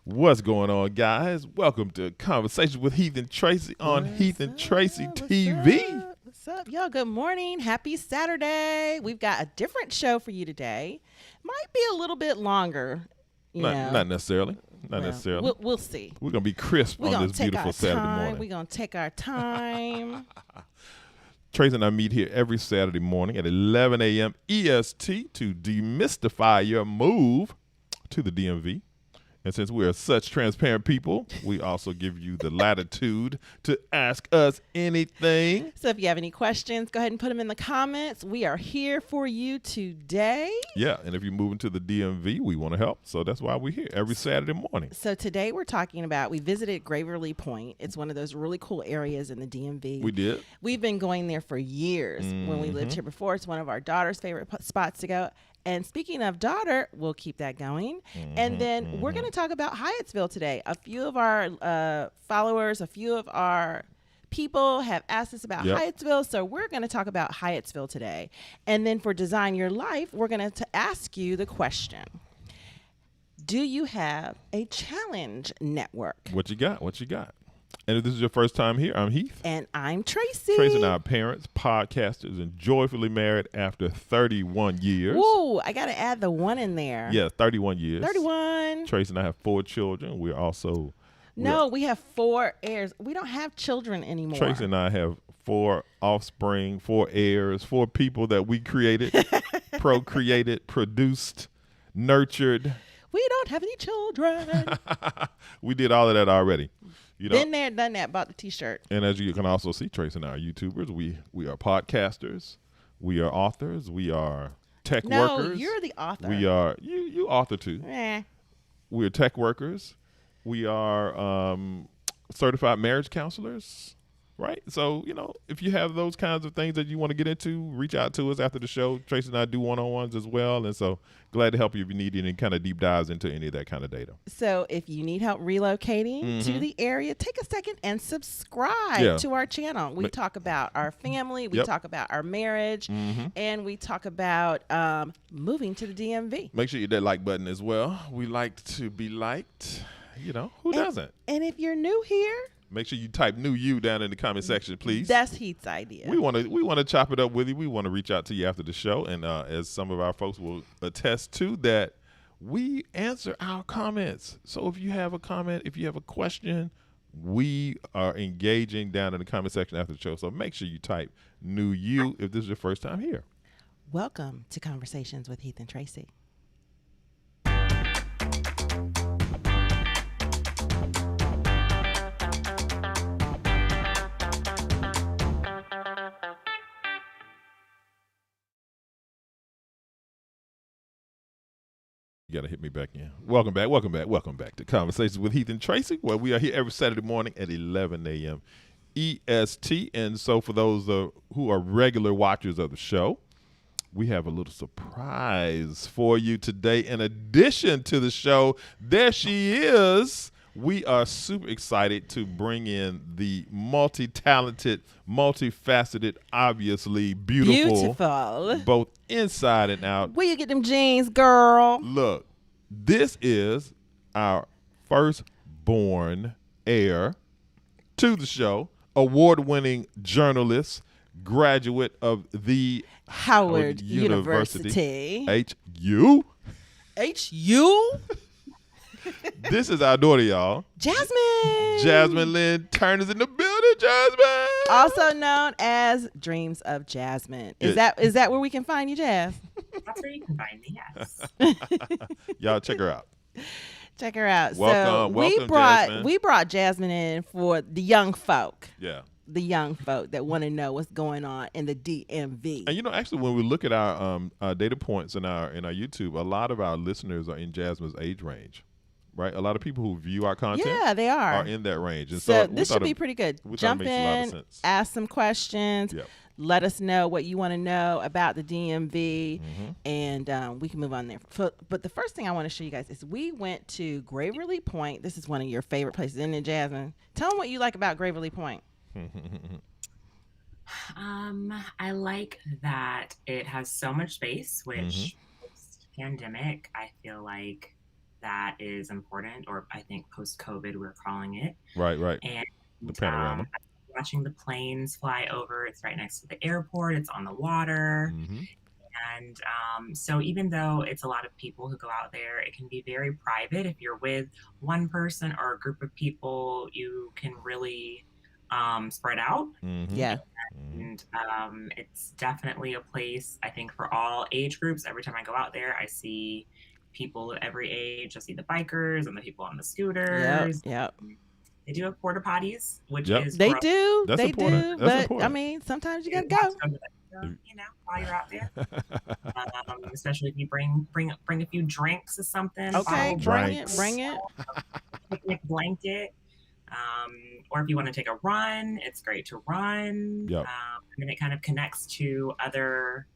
What's going on, guys? Welcome to Conversations with Heath and Tracy on Heath and Tracy TV. What's up, y'all? Good morning. Happy Saturday. We've got a different show for you today. Might be a little bit longer, Not necessarily. Not necessarily. We'll see. We're going to be crisp on this beautiful Saturday morning. We're going to take our time. Tracy and I meet here every Saturday morning at 11 a.m. EST to demystify your move to the DMV. And since we are such transparent people, we also give you the latitude to ask us anything. So if you have any questions, go ahead and put them in the comments. We are here for you today. Yeah, and if you're moving to the DMV, we want to help. So that's why we're here every Saturday morning. So today we're talking about, we visited Graverly Point. It's one of those really cool areas in the DMV. We did. We've been going there for years. When we lived here before, it's one of our daughter's favorite spots to go. And speaking of daughter, we'll keep that going. And then we're going to talk about Hyattsville today. A few of our followers, a few of our people have asked us about Hyattsville. So we're going to talk about Hyattsville today. And then for Design Your Life, we're going to ask you the question. Do you have a challenge network? What you got? And if this is your first time here, I'm Heath. And I'm Tracy. Tracy and I are parents, podcasters, and joyfully married after 31 years. Ooh, I got to add the one in there. Yeah, 31 years. 31. Tracy and I have 4 children. We have 4 heirs. We don't have children anymore. Tracy and I have 4 offspring, 4 heirs, 4 people that we created, procreated, produced, nurtured. We don't have any children. We did all of that already. Been there, done that, bought the T-shirt. And as you can also see, Tracy and I are YouTubers. We are podcasters. We are authors. We are tech workers. No, you're the author. We are, you author too. We are tech workers. We are certified marriage counselors, right? So, if you have those kinds of things that you want to get into, reach out to us after the show. Tracy and I do one-on-ones as well. And so glad to help you if you need any kind of deep dives into any of that kind of data. So if you need help relocating to the area, take a second and subscribe to our channel. We talk about our family. We talk about our marriage. And we talk about moving to the DMV. Make sure you hit that like button as well. We like to be liked. Who doesn't? And if you're new here, make sure you type new you down in the comment section, please. That's Heath's idea. We want to chop it up with you. We want to reach out to you after the show, and as some of our folks will attest to, that we answer our comments. So if you have a comment, if you have a question, we are engaging down in the comment section after the show. So make sure you type new you if this is your first time here. Welcome to Conversations with Heath and Tracy. You got to hit me back in. Welcome back to Conversations with Heath and Tracy, where we are here every Saturday morning at 11 a.m. EST. And so for those who are regular watchers of the show, we have a little surprise for you today. In addition to the show, there she is. We are super excited to bring in the multi-talented, multifaceted, obviously beautiful, both inside and out. Where you get them jeans, girl? Look, this is our firstborn heir to the show, award-winning journalist, graduate of the Howard University. HU? HU? This is our daughter, y'all. Jasmine Lynn Turner's in the building, Jasmine. Also known as Dreams of Jasmine. Is that where we can find you, Jazz? That's where you can find me, yes. Y'all check her out. Check her out. Welcome, Jasmine. We brought Jasmine in for the young folk. Yeah. The young folk that want to know what's going on in the DMV. And actually, when we look at our data points in our YouTube, a lot of our listeners are in Jasmine's age range. Right, a lot of people who view our content, they are in that range, and so this should be pretty good. Jump in, ask some questions, Yep. let us know what you want to know about the DMV, and we can move on there. But the first thing I want to show you guys is we went to Graverly Point. This is one of your favorite places, isn't it, Jasmine? Tell them what you like about Graverly Point. I like that it has so much space, which post-pandemic, I feel like that is important, or I think post-COVID we're calling it. Right, right. And The panorama. watching the planes fly over, it's right next to the airport, it's on the water. Mm-hmm. And so even though it's a lot of people who go out there, it can be very private. If you're with one person or a group of people, you can really spread out. Mm-hmm. Yeah. Mm-hmm. And it's definitely a place, I think, for all age groups. Every time I go out there, I see people of every age. I see the bikers and the people on the Yep. scooters. Yep. They do have porta potties, which Yep. is They gross. do. That's They important. do. That's But I important. mean, sometimes you You gotta have go. to go to while you're out there. Especially if you bring a few drinks or something, Okay, bottle bring it. Drinks. Bring it. picnic blanket. Or if you want to take a run, it's great to run. Yep. And then it kind of connects to other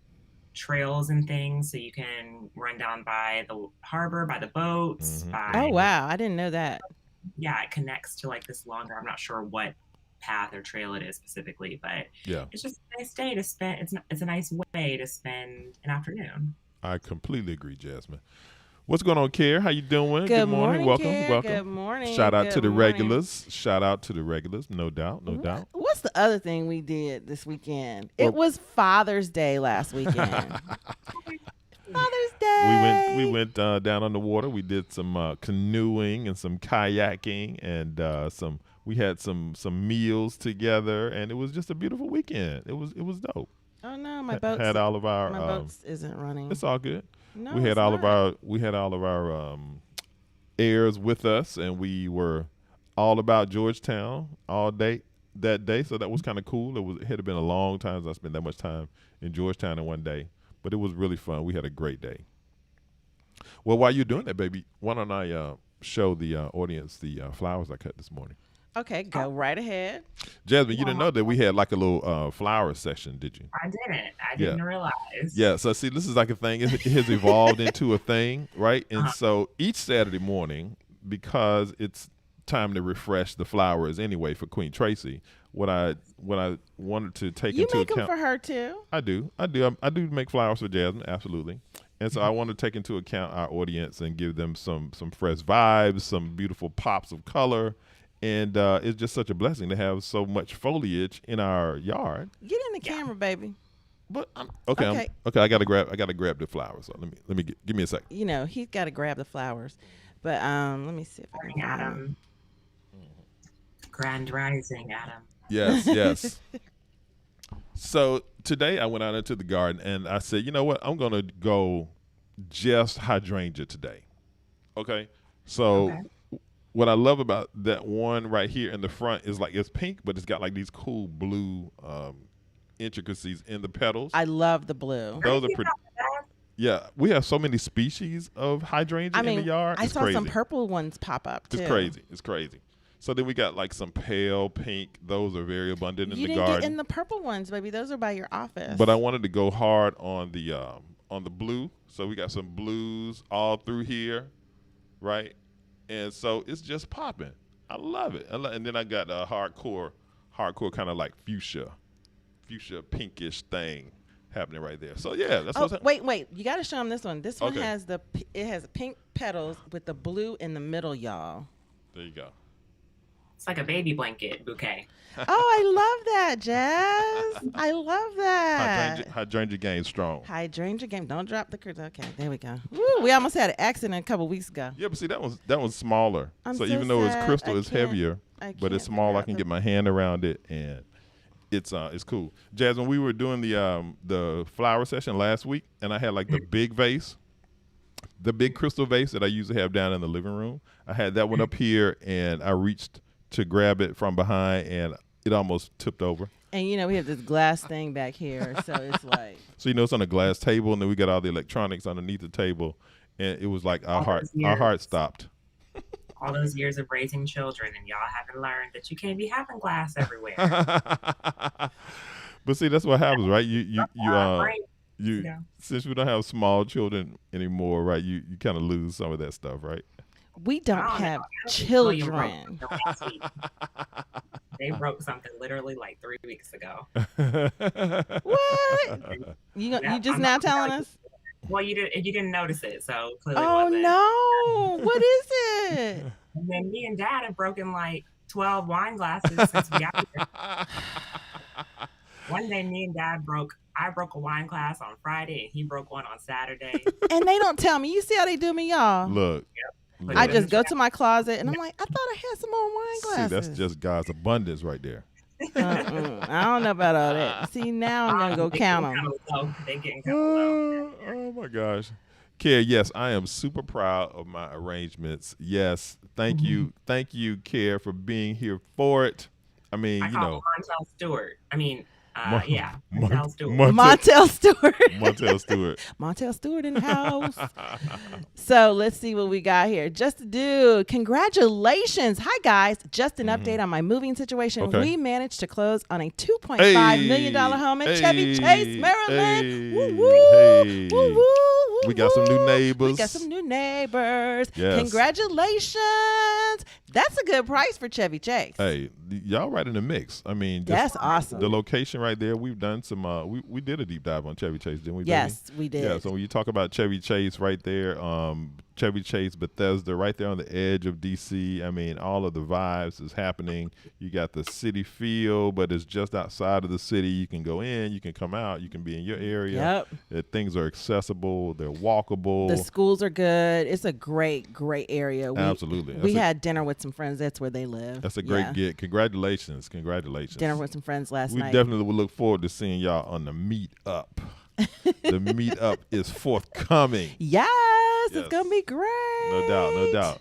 trails and things. So you can run down by the harbor, by the boats, Mhm. by, Oh wow, I didn't know that. yeah, it connects to like this longer, I'm not sure what path or trail it is specifically, but Yeah, it's just a nice day to spend. It's a nice way to spend an afternoon. I completely agree, Jasmine. What's going on, Care? How you doing? Good morning, Welcome, Care. welcome. Good morning. Shout out to Good the morning. regulars. Shout out to the regulars. No doubt, no doubt. What's the other thing we did this weekend? Well- It was Father's Day last weekend. Father's Day. We went down on the water. We did some canoeing and some kayaking, and we had some meals together, and it was just a beautiful weekend. It was dope. Oh no, my boat. Had all of our my boat isn't running. it's all good. No, we had it's all not. of our heirs with us, and we were all about Georgetown all day that day. So that was kind of cool. It had been a long time since I spent that much time in Georgetown in one day, but it was really fun. We had a great day. Well, while you're doing that, baby, why don't I show the audience the flowers I cut this morning? Okay, go right ahead. Jasmine, you didn't know that we had like a little flower session, did you? I didn't realize. Yeah, so see, this is like a thing. It has evolved into a thing, right? And Uh-huh. so each Saturday morning, because it's time to refresh the flowers anyway for Queen Tracy, what I wanted to take You into make them account. for her too. I do make flowers for Jasmine, absolutely. And so I want to take into account our audience and give them some fresh vibes, some beautiful pops of color. And it's just such a blessing to have so much foliage in our yard. Get in the camera, baby. But Okay. I gotta grab the flowers. So let me give me a second. You know he's got to grab the flowers, but let me see if I can find them. Adam. Grand Rising, Adam. Yes, yes. So today I went out into the garden and I said, you know what? I'm gonna go just hydrangea today. Okay. So Okay. what I love about that one right here in the front is like it's pink, but it's got like these cool blue intricacies in the petals. I love the blue. Those are pretty. Yeah, we have so many species of hydrangea I in mean, the yard. I It's saw crazy. some purple ones pop up too. It's crazy. It's crazy. So then we got like some pale pink. Those are very abundant in You the didn't garden. get in the purple ones, baby. Those are by your office. But I wanted to go hard on the blue. So we got some blues all through here, right? And so it's just popping. I love it. And then I got a hardcore kind of like fuchsia pinkish thing happening right there. So yeah, that's Oh, what's happening. wait! You got to show them this one. This one Okay. has it has pink petals with the blue in the middle, y'all. There you go. It's like a baby blanket bouquet. Oh, I love that, Jazz. I love that. Hydrangea game strong. Hydrangea game. Don't drop the curtain. Okay, there we go. Woo, we almost had an accident a couple weeks ago. Yeah, but see that one's smaller. I'm so so even though it's sad. crystal, I it's can't- heavier. I But it's can't small. figure I out can the- get my hand around it, and it's cool. Jasmine, we were doing the flower session last week, and I had like the big vase, the big crystal vase that I usually have down in the living room. I had that one up here, and I reached to grab it from behind, and it almost tipped over. And you know we have this glass thing back here, so it's like So it's on a glass table, and then we got all the electronics underneath the table, and it was like our heart stopped. All those years of raising children, and y'all haven't learned that you can't be having glass everywhere. But see, that's what happens, right? You Right. Yeah. since we don't have small children anymore, right? You kind of lose some of that stuff, right? we don't I don't know. have I don't think William broke children. something last week. They broke something literally like 3 weeks ago. What? You Yeah, just I'm now not telling telling us? Well, you didn't notice it, so clearly it Oh wasn't. no! What is it? And then me and Dad have broken like 12 wine glasses since we got here. One day, me and Dad I broke a wine glass on Friday, and he broke one on Saturday. And they don't tell me. You see how they do me, y'all? Look, Put I it in just the go trash. to my closet and I'm like, I thought I had some more wine see, glasses. that's just God's abundance right there. I don't know about all that. See, now I'm gonna go They count getting them. kinda low. They getting kind of low. Oh my gosh. Care, yes, I am super proud of my arrangements. Yes, thank you, Care, for being here for it. I mean, I you call know, him Montel Stewart. I mean, Mon- yeah, Mon- Montel Stewart. Montel Stewart. Montel Stewart. Montel Stewart in the house. So let's see what we got here. Just a dude, congratulations. Hi guys. Just an update on my moving situation. Okay. We managed to close on a $2.5 million home in Chevy Chase, Maryland. Woo woo. Hey. Woo woo. We got some new neighbors. We got some new neighbors. Yes. Congratulations. That's a good price for Chevy Chase. Hey, y'all right in the mix. I mean, That's just awesome. the location right there. We've done some. We did a deep dive on Chevy Chase, didn't we? Baby? Yes, we did. Yeah. So when you talk about Chevy Chase right there, Chevy Chase, Bethesda, right there on the edge of DC. I mean, all of the vibes is happening. You got the city feel, but it's just outside of the city. You can go in, you can come out, you can be in your area. Yep. Things are accessible. They're walkable. The schools are good. It's a great area. Absolutely. We had dinner with some friends. That's where they live. That's a great get. Congratulations. Dinner with some friends last night. We definitely will look forward to seeing y'all on the meet up. The meet up is forthcoming. Yes, it's going to be great. No doubt, no doubt.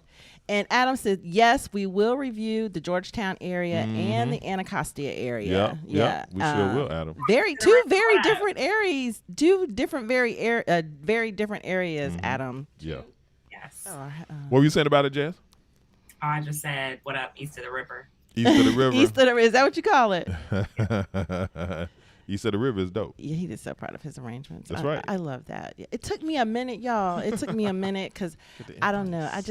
And Adam said, yes, we will review the Georgetown area and the Anacostia area. Yeah, we sure will, Adam. Two very different areas. Very different areas, Adam. Yeah. Yes. What were you saying about it, Jazz? I just said, what up, east of the river? East of the river. East of the river. Is that what you call it? East of the river is dope. Yeah, he is so proud of his arrangements. That's right. I love that. It took me a minute, y'all. It took me a minute because I don't know. I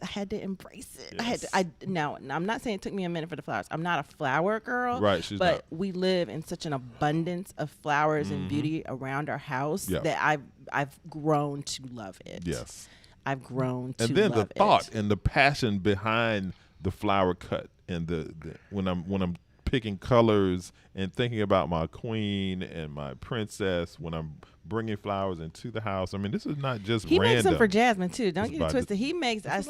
had to embrace it. Yes. No, I'm not saying it took me a minute for the flowers. I'm not a flower girl. Right, she's not. We live in such an abundance of flowers and beauty around our house that I've grown to love it. Yes. I've grown to love it. And then the thought and the passion behind the flower cut and the when I'm picking colors and thinking about my queen and my princess when I'm bringing flowers into the house. I mean, this is not just he random. makes them for Jasmine too. Don't It's get it twisted. He makes. I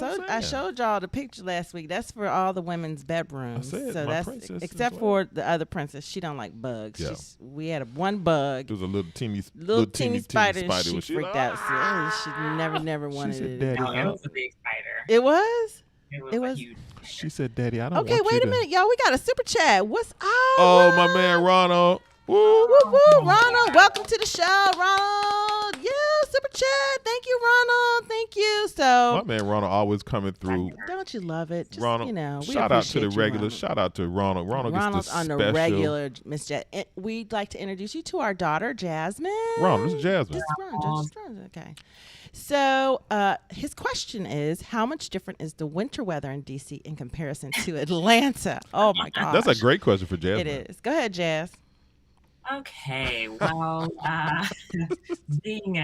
showed y'all the picture last week. That's for all the women's bedrooms. I said, so my that's princess except as for the other princess. She don't like bugs. Yeah. We had one bug. There was a little teeny spider. And she was freaked out. She never wanted said, it. Daddy, No, it was a big spider. It was. It was was- a huge spider. She said, Daddy, I don't Okay, want you wait a to. minute, y'all. We got a super chat. What's up? Oh, my man Ronald. Woo. Woo woo, Ronald. Welcome to the show, Ronald. Yeah, super chat. Thank you, Ronald. Thank you. So My man Ronald always coming through. don't you love it? Just, Ronald, you know, we shout out to the appreciate you, regulars. Ronald. Shout out to Ronald. Ronald's gets the on special. the regular, Miss Jet. We'd like to introduce you to our daughter, Jasmine. Ronald, this is Jasmine. Just Ronald. Okay. So his question is, how much different is the winter weather in DC in comparison to Atlanta? Oh my gosh. That's a great question for Jasmine. It is. Go ahead, Jazz. Okay, well, being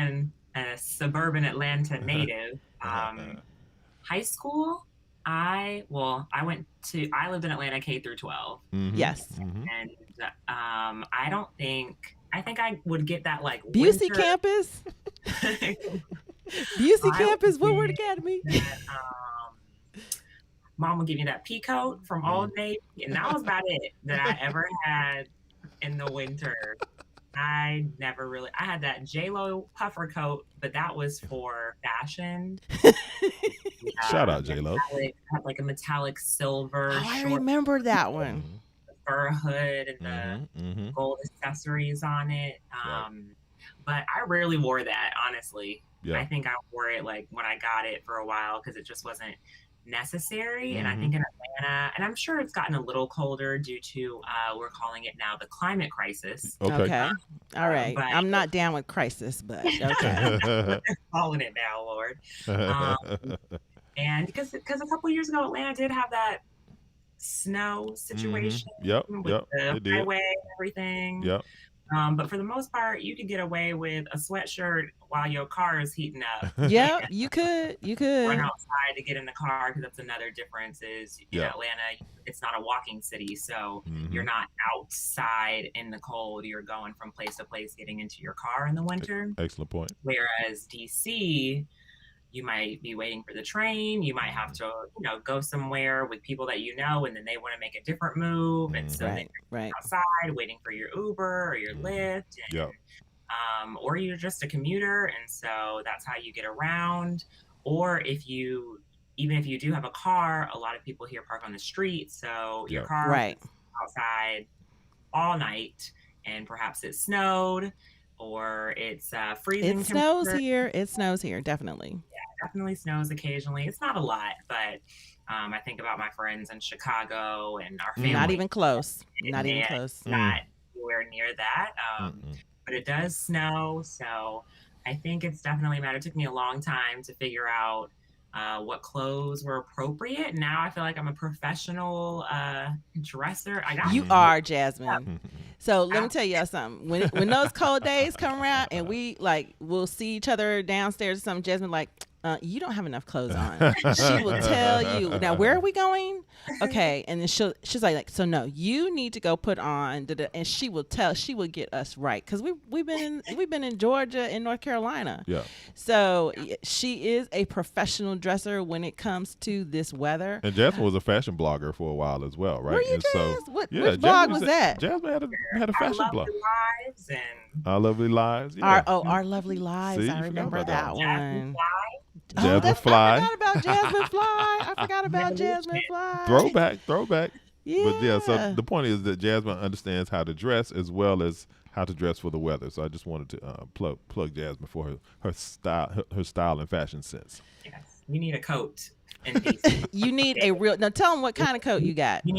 a suburban Atlanta native, high school, I lived in Atlanta K through 12, Yes. and I think I would get that like Busey winter, campus. Busey campus, Woodward Academy. Mom would give me that pea coat from Old Navy, and that was about it that I ever had in the winter. I had that J-Lo puffer coat, but that was for fashion. Shout out J-Lo. Had like a metallic silver I short remember that one. fur hood and the gold accessories on it. But I rarely wore that, honestly. Yeah. I think I wore it like when I got it for a while because it just wasn't necessary. And I think in Atlanta, and I'm sure it's gotten a little colder due to we're calling it now the climate crisis. Okay. All right. but- I'm not down with crisis, but okay. Calling it now, Lord. And because a couple years ago, Atlanta did have that snow situation Yep. with Yep. the It did. highway and everything. Yep. But for the most part, you could get away with a sweatshirt while your car is heating up. Yep, you could. You Run could. outside to get in the car, because that's another difference is in Yeah. Atlanta, it's not a walking city. So you're Mm-hmm. not outside in the cold. You're going from place to place getting into your car in the winter. Excellent point. Whereas DC, you might be waiting for the train. You might have to, go somewhere with people that you know, and then they want to make a different move. And so then Right, right. you're outside waiting for your Uber or your Lyft, and Yep. or you're just a commuter, and so that's how you get around. Or even if you do have a car, a lot of people here park on the street, so your Yep. car Right. is outside all night, and perhaps it snowed or it's freezing It snows temperature. here. It snows here, definitely. Definitely snows occasionally. It's not a lot, but I think about my friends in Chicago and our family. Not even close. Not even and close. Not anywhere near that. Mm-mm. But it does snow, so I think it's definitely a matter. It took me a long time to figure out what clothes were appropriate. Now I feel like I'm a professional dresser. I got You Mhm. are, Jasmine. Mm-hmm. So let me tell y'all something. When those cold days come around and we'll see each other downstairs or something, Jasmine you don't have enough clothes on. She will tell you, now where are we going? Okay, and then she's like, so no, you need to go put on and she will get us right, because we've been in Georgia and North Carolina. Yeah. So she is a professional dresser when it comes to this weather. And Jasmine was a fashion blogger for a while as well, right? Were you, And so, Jazz? Which Jasmine blog was that? Jasmine had a Our fashion blog. Lovely Lives and Our Lovely Lives. Yeah. Our Lovely Lives. See, I you forgot remember about that that one. Jasmine one. Fly. Jasmine Fly. I forgot about Jasmine Fly. I forgot about Jasmine Fly. Throwback. Yeah. But yeah, so the point is that Jasmine understands how to dress as well as how to dress for the weather. So I just wanted to plug Jasmine for her style and fashion sense. Yes, you need a coat in DC. You need a real. Now tell them what kind of coat you got. You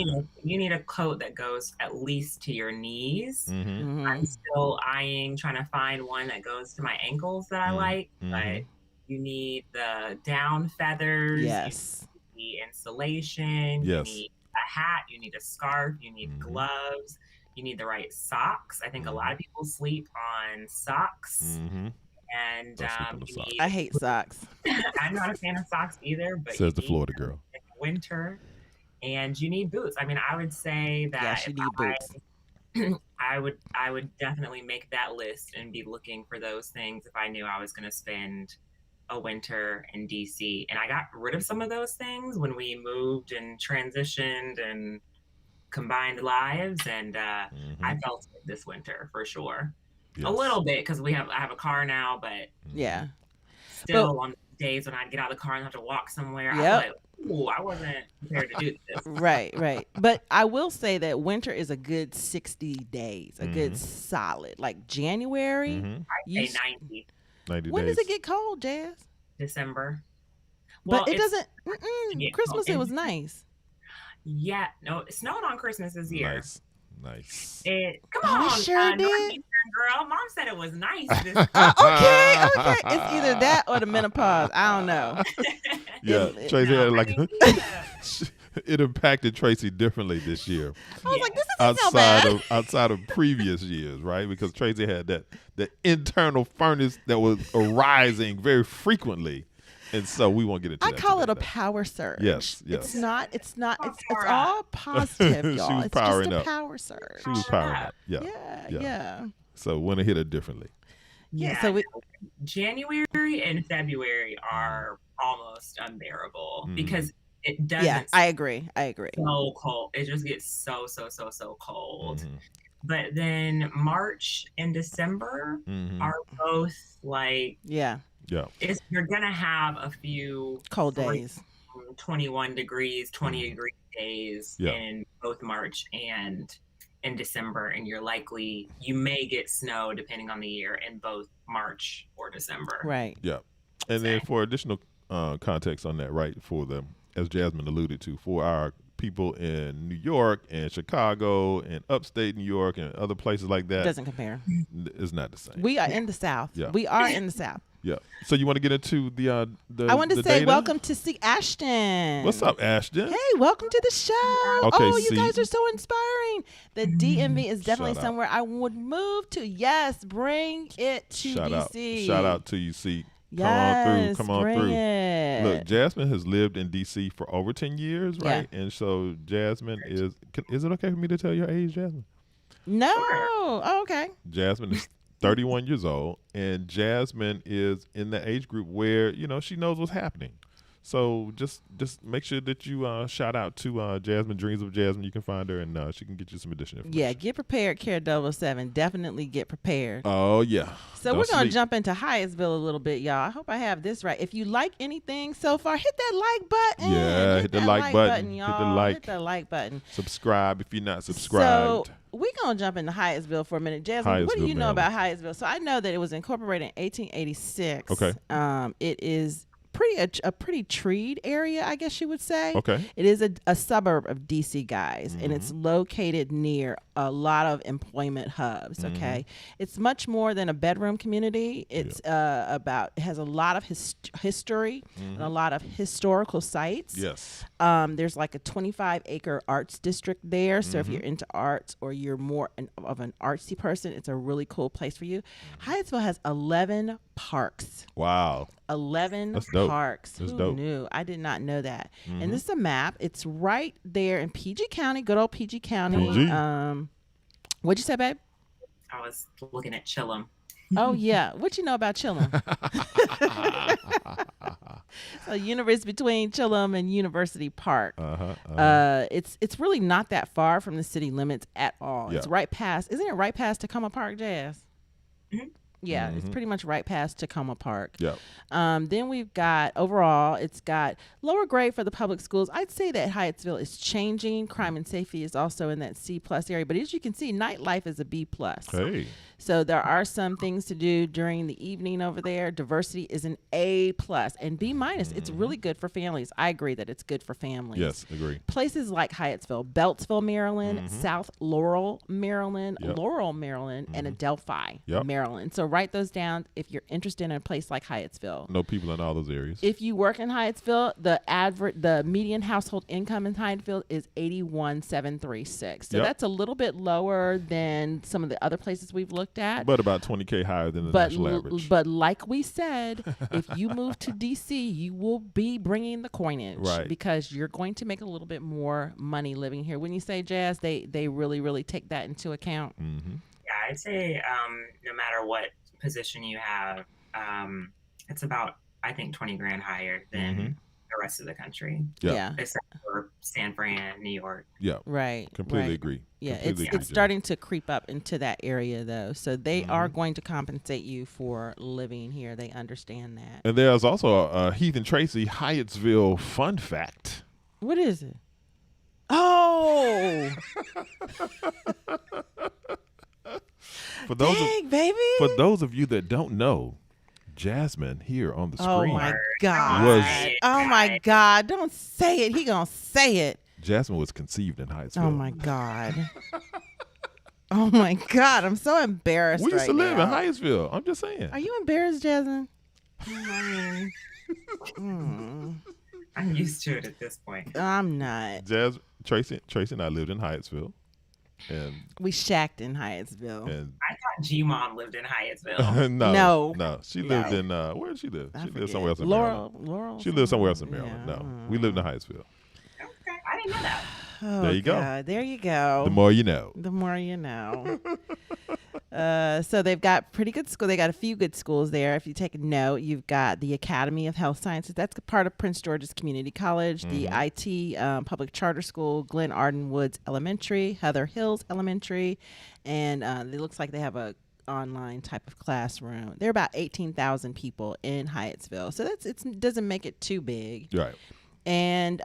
need a coat that goes at least to your knees. Mm-hmm. I'm still trying to find one that goes to my ankles that I like, but you need the down feathers. Yes. You need the insulation. Yes. You need a hat. You need a scarf. You need gloves. You need the right socks. I think a lot of people sleep on socks. Mm-hmm. And Don't sleep on the socks. I hate socks. I'm not a fan of socks either, but Says the you need Florida girl. in winter, and you need boots. I mean, I would say that Yes, you need boots. I would definitely make that list and be looking for those things if I knew I was going to spend a winter in DC. And I got rid of some of those things when we moved and transitioned and combined lives, and I felt it this winter for sure. Yes. A little bit, because I have a car now, but Yeah. still on days when I'd get out of the car and have to walk somewhere, Yep. I'm like, ooh, I wasn't prepared to do this. Right. But I will say that winter is a good 60 days, a good solid. Like January. Mm-hmm. You Say 90 90 when days. does it get cold, Jazz? December. But it it's- doesn't. Yeah, Christmas, it and- was nice. Yeah, no, it snowed on Christmas this year. Nice. Come Oh, it on, sure did. Northeastern girl. Mom said it was nice. This Okay. It's either that or the menopause. I don't know. Yeah, Tracy had it impacted Tracy differently this year. I was like, this isn't so bad. outside of previous years, right? Because Tracy had that internal furnace that was arising very frequently, and so we won't get into I that. call it a today. power surge. Yes. It's not. It's Power all positive, She y'all. was It's powering just a up. power surge. She was powering up. Yeah. Yeah. So when it hit her differently. Yeah, so January and February are almost unbearable because it doesn't. Yeah, I agree. So cold. It just gets so cold. Mhm. But then March and December are both like Yeah, you're gonna have a few cold days. 21 degrees, 20 degree days in both March and in December, and you may get snow depending on the year in both March or December. Right. Yeah. And then for additional context on that, right, as Jasmine alluded to, for our people in New York and Chicago and upstate New York and other places like that. It doesn't compare. It's not the same. We are in the South. Yeah. We are in the South. Yeah. So you want to get into the I want to say data? welcome to C. Ashton. What's up, Ashton? Hey, welcome to the show. Okay, oh, C. you guys are so inspiring. The DMV is definitely Shout out. somewhere I would move to. Yes, bring it to DC. Shout out to you, C. Yes, Come on bring through. it. Look, Jasmine has lived in DC for over 10 years, Yeah. right? And so Jasmine is it okay for me to tell your age, Jasmine? No. Oh, okay. Jasmine is 31 years old, and Jasmine is in the age group where, she knows what's happening. So just make sure that you shout out to Jasmine, Dreams of Jasmine. You can find her, and she can get you some additional information. Yeah, get prepared, Care 007. Definitely get prepared. Oh, yeah. So Don't we're going to sleep. jump into Hyattsville a little bit, y'all. I hope I have this right. If you like anything so far, hit that like button. Yeah, hit the that like button. y'all. Hit the like. Hit the like button. Subscribe if you're not subscribed. So we're going to jump into Hyattsville for a minute. Jasmine, what do Hyattsville, you know Maryland. about Hyattsville? So I know that it was incorporated in 1886. Okay. It is a pretty treed area, I guess you would say. Okay. It is a suburb of DC, guys, and it's located near a lot of employment hubs. Okay, it's much more than a bedroom community. It's it has a lot of history and a lot of historical sites. Yes. There's like a 25-acre arts district there. So if you're into arts or you're more of an artsy person, it's a really cool place for you. Hyattsville has 11 parks. Wow. 11 That's dope. parks. That's Who dope. knew? I did not know that. And this is a map. It's right there in PG County, good old PG County. PG. What'd you say, babe? I was looking at Chillum. Oh, yeah. What you know about Chillum? So University between Chillum and University Park. It's really not that far from the city limits at all. Yeah. It's right past. Isn't it right past Tacoma Park, Jazz? Mhm. Yeah, it's pretty much right past Tacoma Park. Yeah. Then we've got overall, it's got lower grade for the public schools. I'd say that Hyattsville is changing. Crime and safety is also in that C+ area, but as you can see, nightlife is a B+. Hey. So there are some things to do during the evening over there. Diversity is an A+, and B-. It's really good for families. I agree that it's good for families. Yes, agree. Places like Hyattsville, Beltsville, Maryland, South Laurel, Maryland, Yep. Laurel, Maryland, and Adelphi, Yep. Maryland. So write those down if you're interested in a place like Hyattsville. No people in all those areas. If you work in Hyattsville, the median household income in Hyattsville is $81,736. So Yep. that's a little bit lower than some of the other places we've looked at. But about 20K higher than the national average. But like we said, if you move to DC, you will be bringing the coinage, Right. Because you're going to make a little bit more money living here. When you say, Jazz, they really, really take that into account. Yeah, I'd say no matter what position you have, it's about, I think, 20 grand higher than the rest of the country, Yeah. except for San Fran, New York. Yeah. Right. Completely right. agree. Yeah, Completely it's agree, Jen. starting to creep up into that area, though. So they are going to compensate you for living here. They understand that. And there's also a Heath and Tracy Hyattsville fun fact. What is it? Oh, For those dang, baby. for those of you that don't know, Jasmine here on the Oh screen. my God. Was- Oh my God. Don't say it. He gonna say it. Jasmine was conceived in Hyattsville. Oh my God. Oh my God. I'm so embarrassed We used to right live now. in Hyattsville. I'm just saying. Are you embarrassed, Jasmine? I'm used to it at this point. I'm not. Tracy and I lived in Hyattsville. And We shacked in Hyattsville. I thought G-Mom lived in Hyattsville. no. She lived No. in where did she live? I She lived forget. somewhere else in Maryland. Laurel. She lived somewhere else in Maryland. Yeah. No. We lived in Hyattsville. Okay, I didn't know that. Oh, There you go. God. There you go. The more you know. The more you know. So they've got pretty good school. They got a few good schools there. If you take a note, you've got the Academy of Health Sciences. That's part of Prince George's Community College. The IT Public Charter School, Glen Arden Woods Elementary, Heather Hills Elementary, and it looks like they have a online type of classroom. There are about 18,000 people in Hyattsville, so it doesn't make it too big. Right. And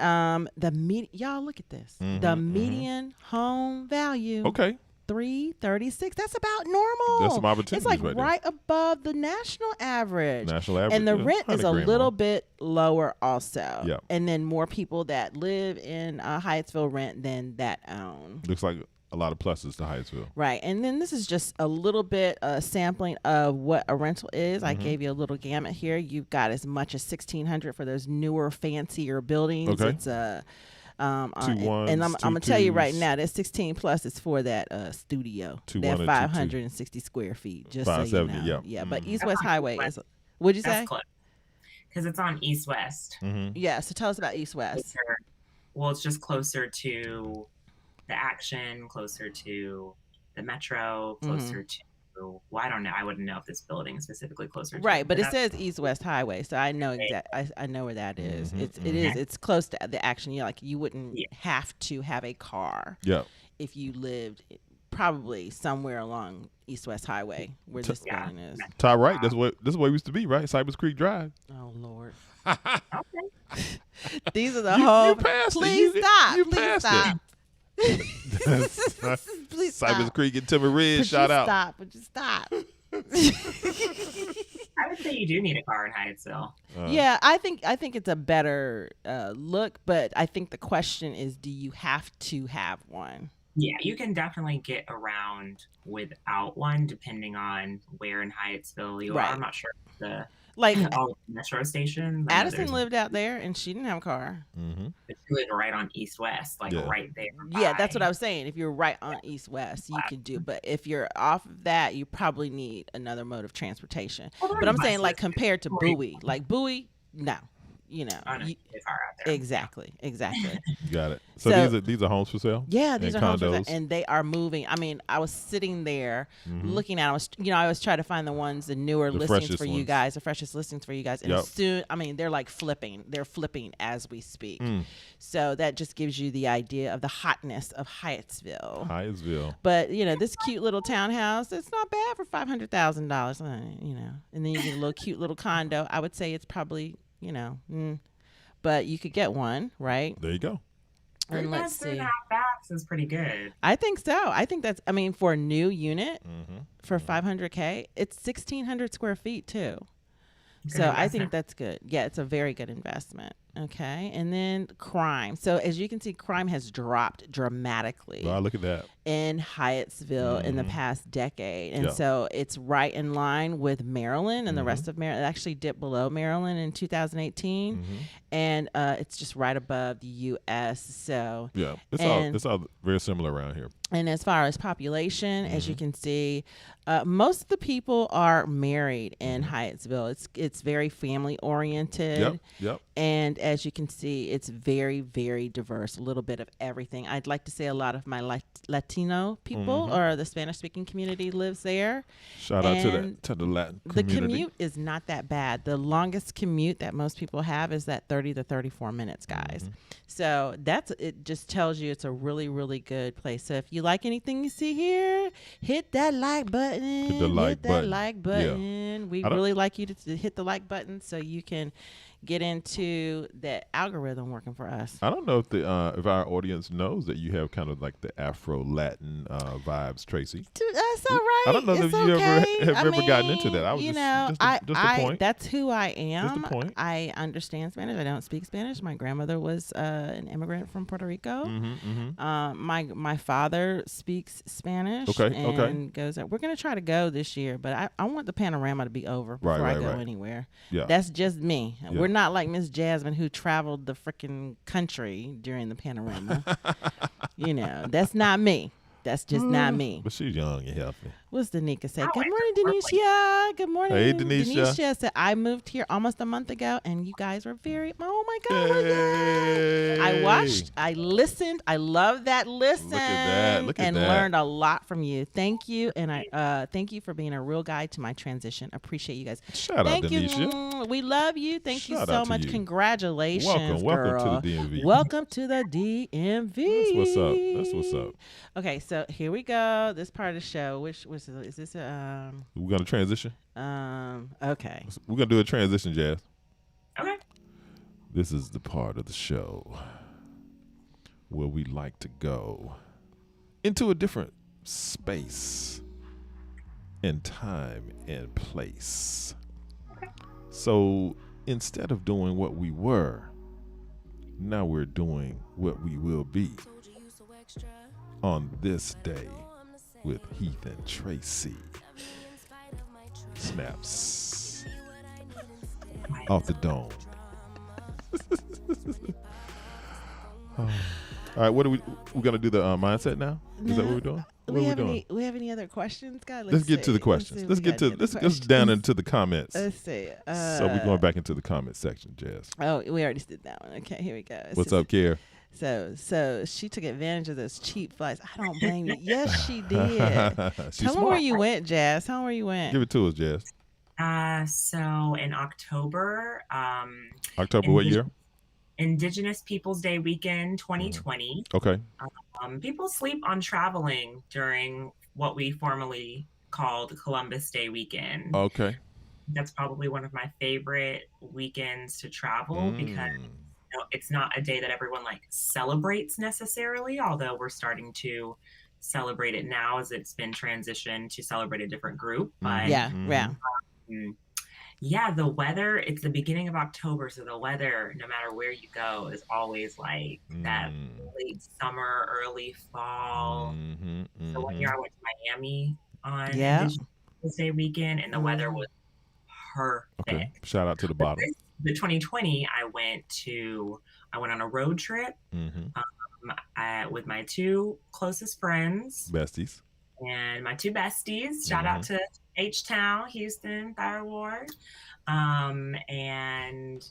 y'all look at this. The median home value. Okay. $336. That's about normal. There's some opportunities It's like right above the national average. National average. And the rent is a little more. bit lower also. Yeah. And then more people that live in Hyattsville rent than that own. Looks like a lot of pluses to Hyattsville. Right. And then this is just a little bit sampling of what a rental is. I gave you a little gamut here. You've got as much as $1,600 for those newer, fancier buildings. Okay. It's and ones, I'm gonna tell you right now that 16 plus is for that studio. That 560 square feet. Just so you know. Yeah. But East West Highway is. What'd you say? Because it's on East West. Yeah. So tell us about East West. Well, it's just closer to the action, closer to the metro, closer to. Well, I don't know. I wouldn't know if this building is specifically closer to. Right, but it says East West Highway, so I know I know where that is. It's close to the action. You wouldn't have to have a car. Yeah. If you lived probably somewhere along East West Highway where this building is. Top right. This is where it used to be, right? Cypress Creek Drive. Oh Lord. Okay. These are the whole. Please stop. You Please passed stop. Please Cypress Creek and Timber Ridge. Shout out. Would you stop? I would say you do need a car in Hyattsville. Yeah, I think it's a better look, but I think the question is, do you have to have one? Yeah, you can definitely get around without one, depending on where in Hyattsville you are. I'm not sure if the metro station. Addison lived out there, and she didn't have a car. But she lived right on East West, right there. Yeah, that's what I was saying. If you're right on East West, you can do. But if you're off of that, you probably need another mode of transportation. But I'm saying, compared to Bowie, no. Exactly. Got it. So these are homes for sale. Yeah, these are homes for sale, condos. and they are moving. I mean, I was sitting there looking at. I always try to find the newer listings for you guys, the freshest listings for you guys. And soon, they're like flipping. They're flipping as we speak. So that just gives you the idea of the hotness of Hyattsville. But this cute little townhouse, it's not bad for $500,000. And then you get a little cute little condo. I would say it's probably. But you could get one, right? There you go. And let's see. 3.5 baths is pretty good. I think so. I think that's. For a new unit, for $500K, it's 1,600 square feet too. So I think that's good. Yeah, it's a very good investment. Okay. And then crime. So as you can see, crime has dropped dramatically. Wow, look at that. In Hyattsville in the past decade. And so it's right in line with Maryland and the rest of Maryland. It actually dipped below Maryland in 2018. And it's just right above the U.S. So yeah, it's all very similar around here. And as far as population, as you can see, most of the people are married in Hyattsville. It's very family oriented. Yep. And as you can see, it's very, very diverse. A little bit of everything. I'd like to say a lot of my Latino people or the Spanish-speaking community lives there. Shout out to the Latin community. The commute is not that bad. The longest commute that most people have is that 30 to 34 minutes, guys. So it just tells you it's a really, really good place. So if you like anything you see here, hit that like button. Hit that like button. Yeah. We really like you to hit the like button so you can get into that algorithm working for us. I don't know if our audience knows that you have kind of like the Afro-Latin vibes, Tracy. That's all right. I don't know if you ever gotten into that. I was just a point. That's who I am. Just a point. I understand Spanish. I don't speak Spanish. My grandmother was an immigrant from Puerto Rico. My father speaks Spanish. And goes out. We're going to try to go this year, but I want the panorama to be over before I go anywhere. Yeah. That's just me. Yeah. We're not like Miss Jasmine who traveled the freaking country during the panorama. That's not me. That's just not me. But she's young and healthy. What's Danica say? Good morning, Denisha. Good morning. Hey, Denisha. Denisha said, I moved here almost a month ago, and you guys were oh my God. Hey. I watched, I listened. I love that listen. Look at that. And learned a lot from you. Thank you. And I thank you for being a real guide to my transition. Appreciate you guys. Shout out, Denisha. We love you. Thank you so much. Congratulations, Welcome to the DMV. Welcome to the DMV. That's what's up. Okay, so here we go. This part of the show, is this we're gonna transition? Okay. We're gonna do a transition, Jazz. Okay. This is the part of the show where we like to go into a different space and time and place. So instead of doing what we were, now we're doing what we will be on this day with Heath and Tracy. Snaps off the dome. All right, what are we gonna do the mindset now? Is that what we're doing? What are we doing? We have any other questions, guys? Let's get to the questions. Let's down into the comments. Let's see. So we're going back into the comment section, Jazz. Oh, we already did that one. Okay, here we go. What's up, Kier? So she took advantage of those cheap flights. I don't blame you. Yes, she did. Tell them where you went, Jazz. Tell them where you went. Give it to us, Jazz. So in October. October what year? Indigenous Peoples Day weekend 2020. Okay. People sleep on traveling during what we formerly called Columbus Day weekend. Okay. That's probably one of my favorite weekends to travel because it's not a day that everyone like celebrates necessarily, although we're starting to celebrate it now as it's been transitioned to celebrate a different group. But yeah, the weather, it's the beginning of October, so the weather, no matter where you go, is always like that late summer, early fall. So one year I went to Miami on Indigenous Day weekend, and the weather was perfect. Okay. Shout out to the bottom. The 2020, I went on a road trip with my two closest friends. Besties. And my two besties. Shout out to H-Town, Houston, Third Ward. And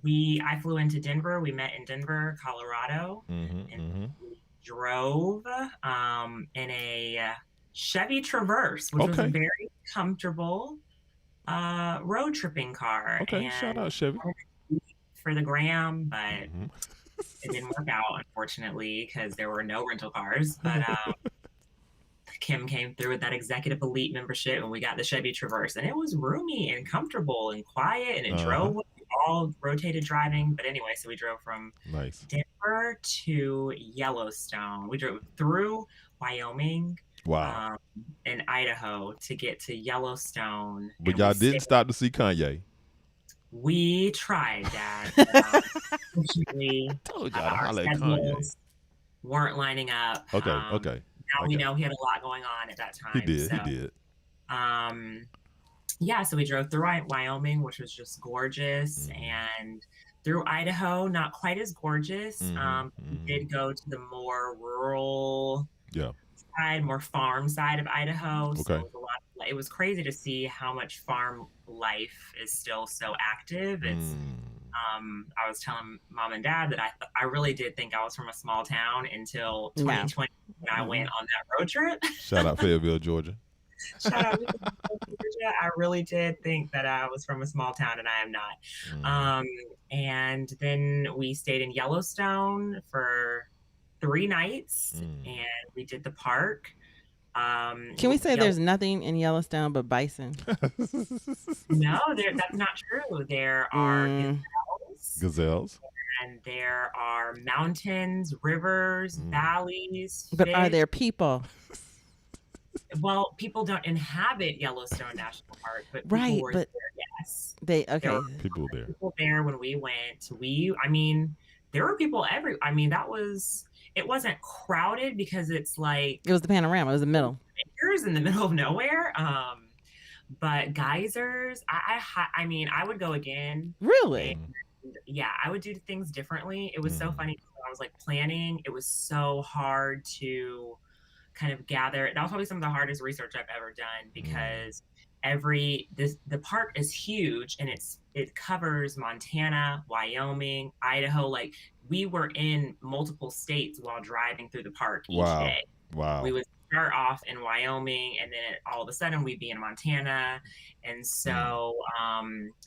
I flew into Denver. We met in Denver, Colorado. And we drove in a Chevy Traverse, which was a very comfortable road tripping car. Okay, and shout out Chevy. For the gram, but it didn't work out, unfortunately, because there were no rental cars. But Kim came through with that executive elite membership, and we got the Chevy Traverse, and it was roomy and comfortable and quiet, and it drove all rotated driving. But anyway, so we drove from Denver to Yellowstone. We drove through Wyoming, and Idaho to get to Yellowstone. But y'all didn't stop to see Kanye. We tried, Dad. Unfortunately, told y'all to our holler at Kanye. Weren't lining up. Okay. Now we know he had a lot going on at that time. He did. Yeah, so we drove through Wyoming, which was just gorgeous, and through Idaho, not quite as gorgeous. We did go to the more rural side, more farm side of Idaho. So it was crazy to see how much farm life is still so active. It's I was telling Mom and Dad that I really did think I was from a small town until 2020 when I went on that road trip. Shout out Fayetteville, Georgia. Shout out Georgia. I really did think that I was from a small town, and I am not. And then we stayed in Yellowstone for 3 nights, and we did the park. Can we say there's nothing in Yellowstone but bison? No, that's not true. There are gazelles, and there are mountains, rivers, valleys. But are there people? Well, people don't inhabit Yellowstone National Park, but right, people were but there, yes. There were people there. People there when we went. There were people it wasn't crowded because it's like it was the panorama. It was the middle. Acres in the middle of nowhere. But geysers, I would go again. Really? Yeah, I would do things differently. It was so funny when I was like planning. It was so hard to kind of gather. That was probably some of the hardest research I've ever done because the park is huge and it covers Montana, Wyoming, Idaho. Like we were in multiple states while driving through the park each day. Wow. We would start off in Wyoming and then all of a sudden we'd be in Montana. And so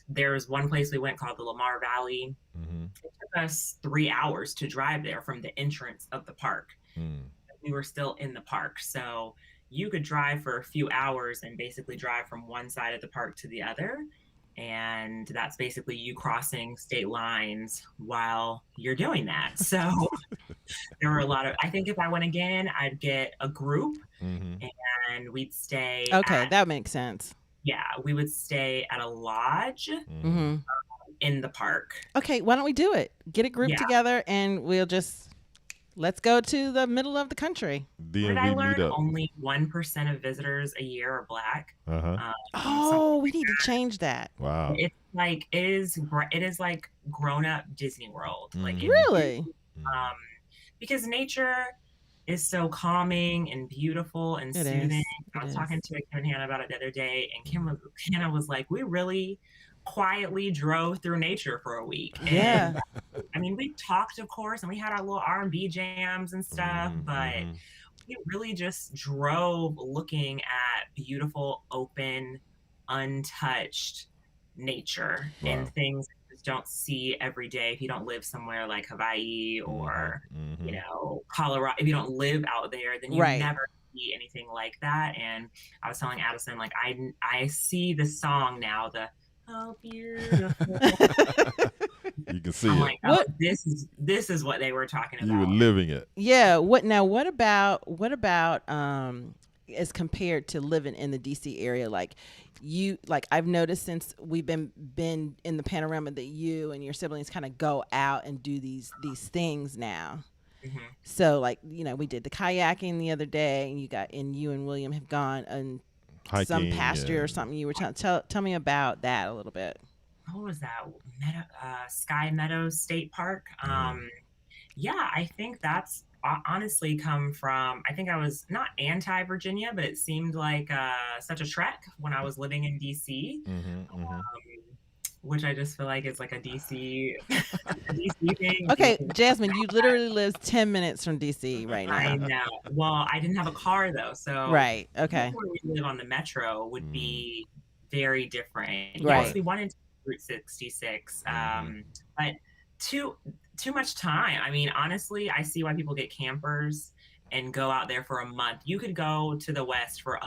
there was one place we went called the Lamar Valley. It took us 3 hours to drive there from the entrance of the park. We were still in the park. So you could drive for a few hours and basically drive from one side of the park to the other. And that's basically you crossing state lines while you're doing that. So There were a lot of, I think if I went again, I'd get a group Mm-hmm. and we'd stay Okay, at, that makes sense. yeah, we would stay at a lodge Mm-hmm. Hmm. in the park. Okay, why don't we do it? Get a group Yeah. together and we'll just let's go to the middle of the country. What did I DMV learn? meetup. Only 1% of visitors a year are Black. Uh-huh. Something Oh, we need to change that. Wow. it's like it is like grown up Disney World. Like if Mhm. you Really? Mhm. um because nature is so calming and beautiful and It soothing. is. I It was is. talking to Kim and Hannah about it the other day, and Mhm. Hannah was like, we really quietly drove through nature for a week. And Yeah. I mean, we talked, of course, and we had our little R&B jams and stuff, Mhm. but Mhm. we really just drove looking at beautiful, open, untouched nature and Wow. things you just don't see every day if you don't live somewhere like Hawaii Mhm. or, Mhm. Colorado. If you don't live out there, then you Right. never see anything like that. And I was telling Addison, like, I see the song now, the "How Beautiful." You can see I'm it. like, oh, What this is what they were talking You were about. living it. Yeah, what about as compared to living in the DC area, like I've noticed since we've been in the panorama that you and your siblings kind of go out and do these things now. Hmm. So like, we did the kayaking the other day and you and William have gone on some Hiking pasture or and something. You were tell me about that a little bit. What was that? Sky Meadows State Park. mhm. Yeah, I think that's honestly come from. I think I was not anti Virginia, but it seemed like such a trek when I was living in DC, Mhm. Mhm. which I just feel like is like a DC a DC thing. Okay, Jasmine, you literally live 10 minutes from DC right I now. know. Well, I didn't have a car though, so Right. Okay. where we live on the metro would Mhm. be very different. Yes, Right. Right. we wanted to do Route 66, Mhm. but too too much time. I mean, honestly, I see why people get campers and go out there for a month. You could go to the West for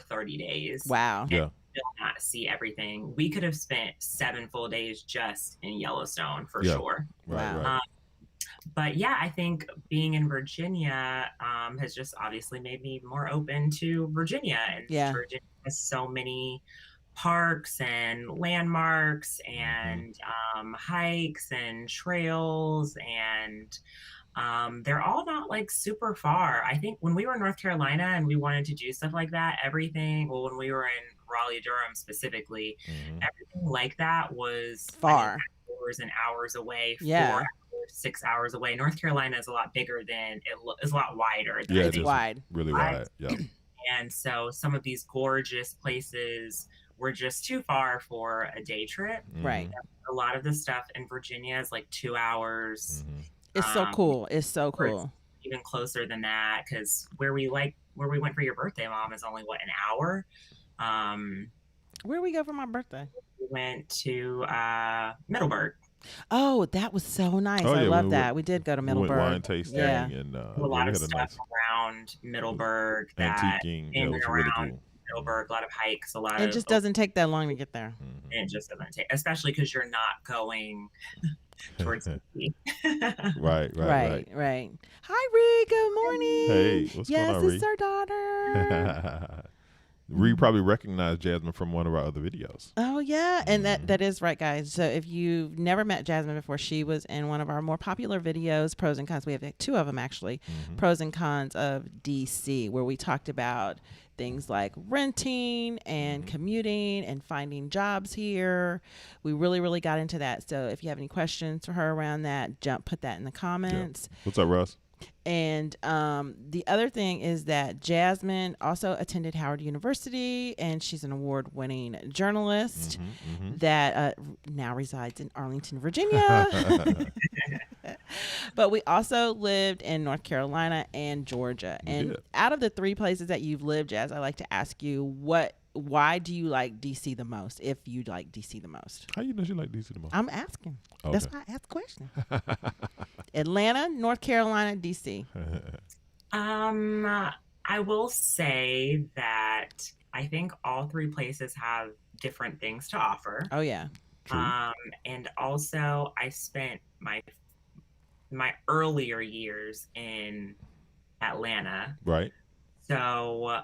30 days Wow. and Yeah. still not see everything. We could have spent 7 full days just in Yellowstone for Yeah. sure. Right. Wow. Right. But yeah, I think being in Virginia has just obviously made me more open to Virginia. And Yeah. Virginia has so many parks and landmarks Mhm. and hikes and trails. And they're all not like super far. I think when we were in North Carolina and we wanted to do stuff like that, well, when we were in Raleigh, Durham specifically, Mhm. everything like that was, I mean, Far. hours and hours away, four Yeah. hours, 6 hours away. North Carolina is a lot bigger than is a lot wider than I Yeah. It's think Just wide. really I, wide. Yeah. and so some of these gorgeous places were just too far for a day trip. Right. Mhm. A lot of the stuff in Virginia is like 2 hours. Mhm. It's so Um, cool. It's so or it's cool. even closer than that because where we went for your birthday, Mom, is only what, an hour. Um, Where we go for my birthday? we went to Middleburg. Oh, that was so nice. Oh I yeah. love that. We did go to We went Middleburg. wine tasting Yeah. and Do a yeah, lot we of had a stuff nice around Middleburg that antiquing. Yeah, in it and was really around cool. Mhm. Middleburg, a lot of hikes, a lot It of just doesn't take that long to get there. Mhm. and it just doesn't take, especially because you're not going towards the Right. Right. Right. Right, right. Hi, Ree. Good Hey, morning. what's going Yes, on, it's Ree? our daughter. Ree probably recognized Jasmine from one of our other videos. Oh yeah, and Mhm. that is right, guys. So if you've never met Jasmine before, she was in one of our more popular videos, pros and cons. We have two of them actually, Mhm. pros and cons of DC, where we talked about things like renting and Mhm. commuting and finding jobs here. We really, really got into that. So if you have any questions for her around that, put that in the Yeah. comments. What's up, Russ? And the other thing is that Jasmine also attended Howard University, and she's an award-winning journalist Mhm. that now resides in Arlington, Virginia. Mhm. But we also lived in North Carolina and Georgia. We And did. out of the three places that you've lived, Jazz, I like to ask you why do you like DC the most? If you like DC the most, How you know she like DC the most? I'm asking. Okay. That's why I asked the question. Atlanta, North Carolina, DC. I will say that I think all three places have different things to offer. Oh yeah. True. And also I spent my earlier years in Atlanta. Right. So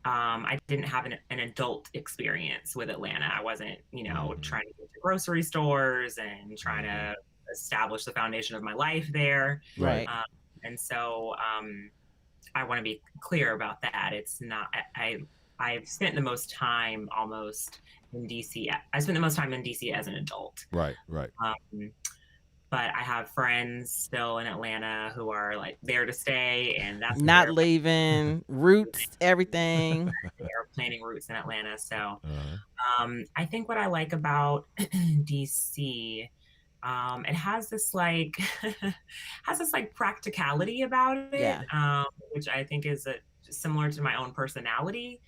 I didn't have an adult experience with Atlanta. I wasn't, trying to get to grocery stores and trying to establish the foundation of my life there. Right. Right. And so I want to be clear about that. It's not, I've spent the most time almost in DC. I spent the most time in DC as an adult. Right. Right. But I have friends still in Atlanta who are like there to stay, and that's Not leaving, roots, everything. they're planning roots in Atlanta. So Uh-huh. I think what I like about DC, it has this like practicality about it, Yeah. which I think is similar to my own personality.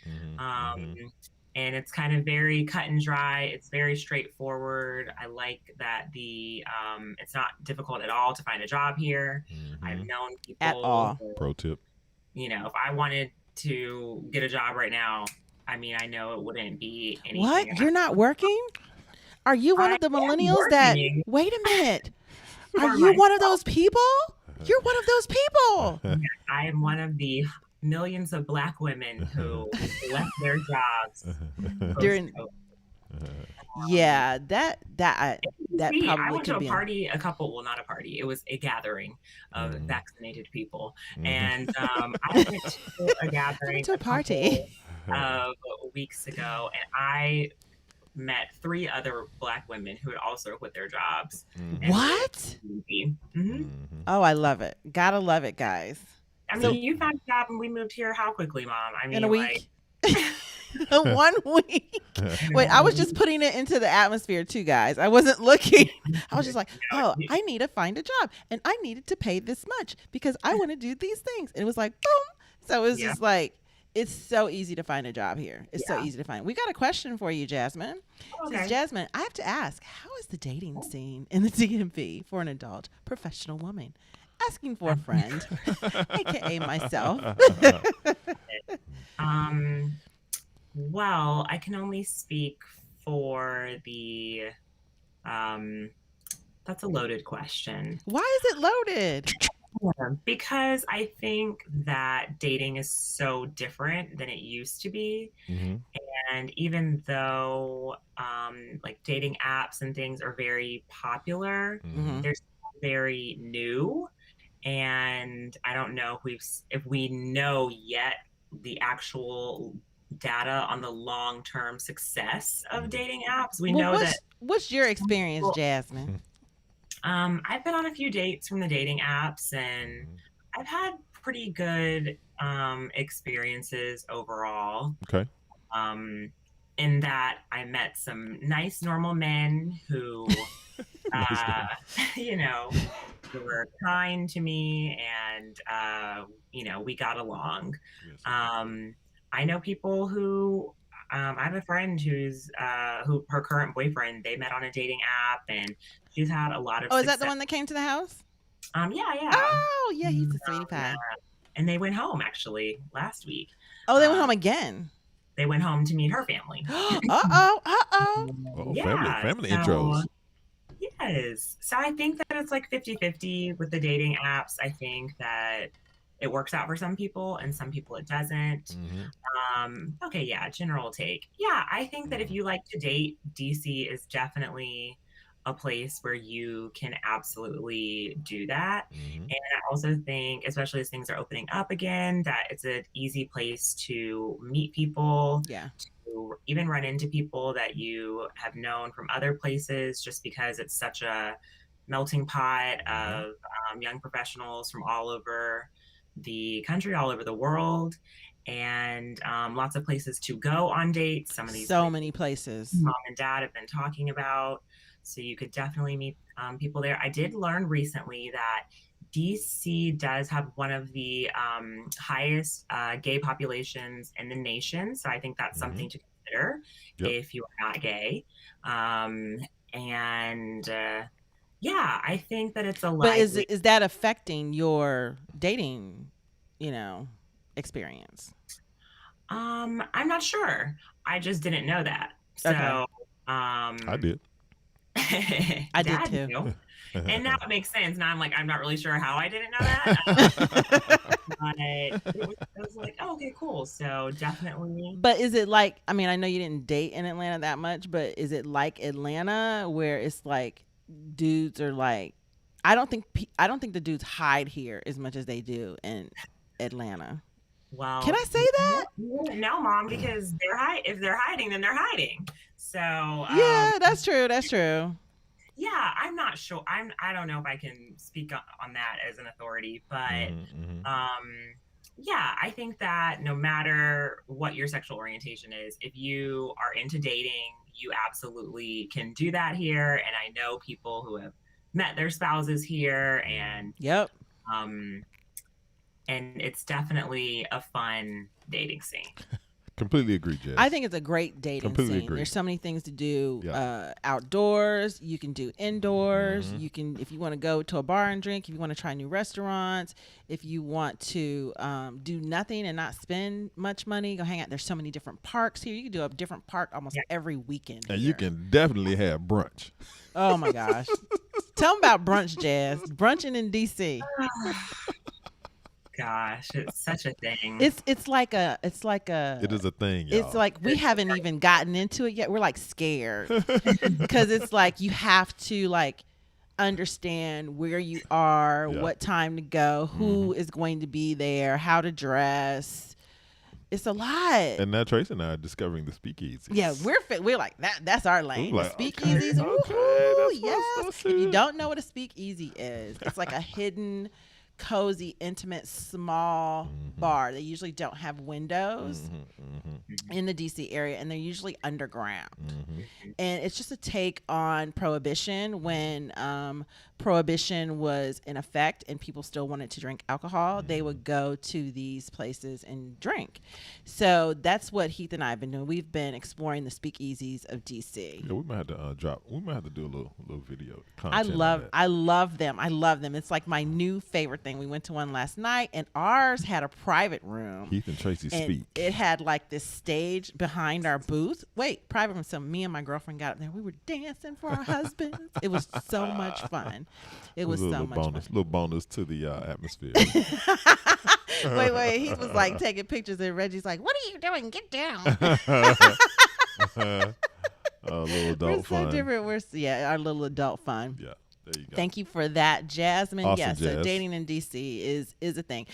And it's kind of very cut and dry. It's very straightforward. I like that it's not difficult at all to find a job here. I've known people At all. Pro tip. if I wanted to get a job right now, I mean, I know it wouldn't be anything. What? You're not working? Are you one of the millennials that? Wait a minute. Are you one of those people? You're one of those people. I am one of the millions of Black women who left their jobs during. Yeah, that probably I went to a be party, not a party. It was a gathering of vaccinated people, and I went to a gathering, to a party of weeks ago, and I met 3 other Black women who had also quit their jobs. What? Oh, I love it. Gotta love it, guys. I mean, you found a job and we moved here how quickly, Mom? I mean, in a week. 1 week. Wait, I was just putting it into the atmosphere too, guys. I wasn't looking. I was just like, oh, I need to find a job, and I needed to pay this much because I want to do these things. And it was like, boom. So it was just like, it's so easy to find a job here. It's so easy to find. We got a question for you, Jasmine. Okay. Says, Jasmine, I have to ask, how is the dating scene in the DMV for an adult professional woman? Asking for a friend, aka myself. Well, I can only speak for the. That's a loaded question. Why is it loaded? Because I think that dating is so different than it used to be. And even though like dating apps and things are very popular, they're still very new. And I don't know if we know yet the actual data on the long-term success of dating apps. We know that. What's your experience, Jasmine? I've been on a few dates from the dating apps, and I've had pretty good experiences overall. Okay. In that I met some nice, normal men who, who were kind to me, and we got along. I know people who. I have a friend who her current boyfriend, they met on a dating app, and she's had a lot of success. Is that the one that came to the house? Yeah. Oh, yeah, he's a sweetie pie. And they went home actually last week. Oh, they went home again. They went home to meet her family. Family intros. Yes. So I think that it's like 50-50 with the dating apps. I think that it works out for some people and some people it doesn't. General take. Yeah, I think that if you like to date, DC is definitely a place where you can absolutely do that. And I also think, especially as things are opening up again, that it's an easy place to meet people. Yeah. To even run into people that you have known from other places, just because it's such a melting pot of young professionals from all over the country, all over the world, and lots of places to go on dates. Some of these many places Mom and Dad have been talking about, so you could definitely meet people there. I did learn recently that DC does have one of the highest gay populations in the nation, so I think that's something to consider if you are not gay. I think that it's a lot. But is that affecting your dating, experience? I'm not sure. I just didn't know that. So okay. I did. I did too. And now it makes sense. Now I'm like, I'm not really sure how I didn't know that. But it was like, oh, okay, cool. So definitely. But is it like, I mean, I know you didn't date in Atlanta that much, but is it like Atlanta where it's like dudes are like, I don't think the dudes hide here as much as they do in Atlanta. Can Well, I say that? you wouldn't know, Mom, because if they're hiding, then they're hiding. So, Yeah, that's true. That's true. yeah, I'm not sure. I don't know if I can speak on that as an authority, but yeah, I think that no matter what your sexual orientation is, if you are into dating, you absolutely can do that here. And I know people who have met their spouses here, Yep. um, and it's definitely a fun dating scene. Completely agree, Jazz. I think it's a great dating Completely scene. agree. There's so many things to do Yeah. outdoors. You can do indoors. You can, if you want to go to a bar and drink, if you want to try new restaurants, if you want to do nothing and not spend much money, go hang out. There's so many different parks here. You can do a different park almost every weekend. And here. you can definitely have brunch. Oh my gosh. Tell them about brunch, Jazz. Brunching in DC. Gosh, it's such a thing. It's like a It is a thing, y'all. it's like we haven't even gotten into it yet. We're like scared because it's like you have to like understand where you are, Yeah. what time to go, who is going to be there, how to dress. It's a lot. And now Tracy and I are discovering the speakeasy. Yeah, we're like that. That's our lane. Ooh, The like, speakeasies. okay, Woohoo, that's yes. what's If you up. don't know what a speakeasy is, it's like a hidden, cozy, intimate, small bar. They usually don't have windows in the DC area, and they're usually underground. And it's just a take on prohibition when prohibition was in effect and people still wanted to drink alcohol. They would go to these places and drink. So that's what Heath and I have been doing. We've been exploring the speakeasies of DC. Yeah, we might have to we might have to do a little video content. I on love that. I love them. I love them. It's like my new favorite thing. We went to one last night and ours had a private room. Heath and Tracy And speak. it had like this stage behind our booth. Wait, private room. So me and my girlfriend got up there. We were dancing for our husbands. It was so much fun. It was so much bonus, fun. little bonus to the atmosphere. Wait. He was like taking pictures and Reggie's like, "What are you doing? Get down." A little adult We're so fun. different. Our little adult fun. Yeah, there you go. Thank you for that, Jasmine. Awesome, Yes, so Jazz. dating in DC is a thing.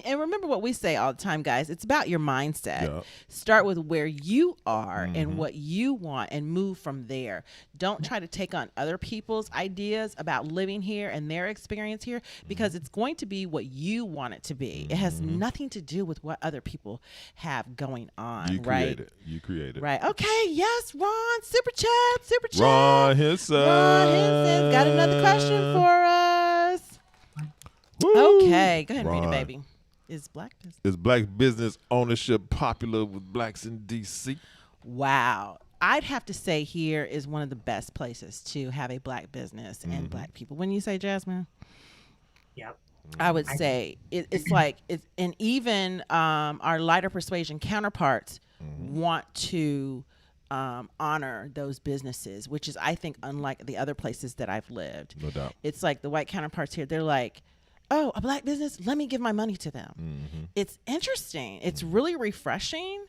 And remember what we say all the time, guys. It's about your mindset. Yeah. Start with where you are and what you want and move from there. Don't try to take on other people's ideas about living here and their experience here because it's going to be what you want it to be. It has nothing to do with what other people have going on, You right? create it. You create it. Right. Okay. Yes, Ron. Super chat. Ron Henson. Ron Henson got another question for us. Woo. Okay, go ahead and read it, Ron. baby. Is black business? Is black business ownership popular with blacks in DC? Wow. I'd have to say here is one of the best places to have a black business and black people. When you say Jasmine? Yep. I would say it's like it's, and even our lighter persuasion counterparts want to honor those businesses, which is, I think, unlike the other places that I've lived. No doubt. It's like the white counterparts here. They're like, "Oh, a black business? Let me give my money to them." It's interesting. It's really refreshing.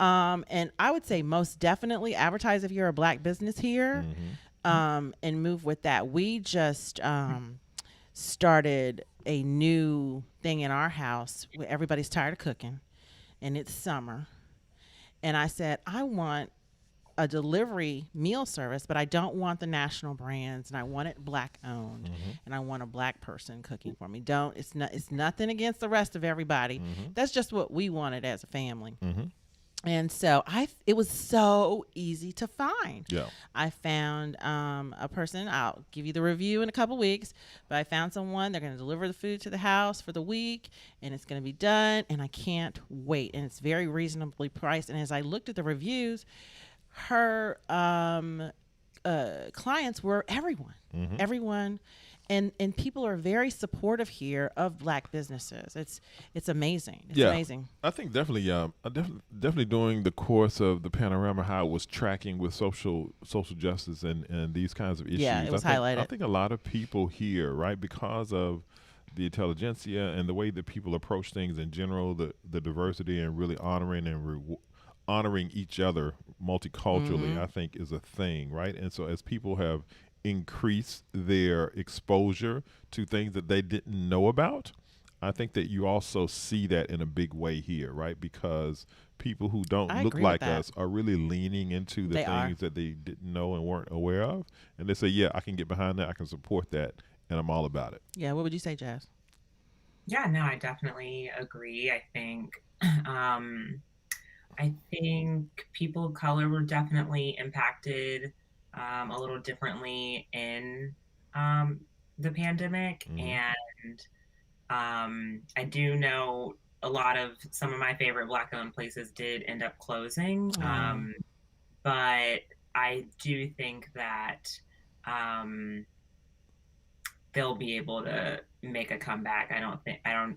And I would say most definitely advertise if you're a black business here, and move with that. We just started a new thing in our house where everybody's tired of cooking and it's summer. And I said, I want a delivery meal service, but I don't want the national brands, and I want it black owned, and I want a black person cooking for me. It's nothing against the rest of everybody. That's just what we wanted as a family. And so it was so easy to find. Yeah. I found a person. I'll give you the review in a couple weeks, but I found someone. They're going to deliver the food to the house for the week, and it's going to be done. And I can't wait. And it's very reasonably priced. And as I looked at the reviews, her clients were everyone, and people are very supportive here of Black businesses. It's amazing. It's Yeah, amazing. I think definitely, definitely during the course of the panorama, how it was tracking with social justice and these kinds of issues. Yeah, it was I highlighted. think a lot of people here, right, because of the intelligentsia and the way that people approach things in general, the diversity and really honoring and honoring each other multiculturally, I think is a thing, right? And so as people have increased their exposure to things that they didn't know about, I think that you also see that in a big way here, right? Because people who don't I look agree with like that. us are really leaning into the They are. things that they didn't know and weren't aware of. And they say, yeah, I can get behind that. I can support that. And I'm all about it. Yeah, what would you say, Jazz? Yeah, no, I definitely agree. Um, I think people of color were definitely impacted a little differently in um, the pandemic. Hmm. And I do know a lot of some of my favorite Black owned places did end up closing. Oh, But I do think that um, they'll be able to make a comeback. I don't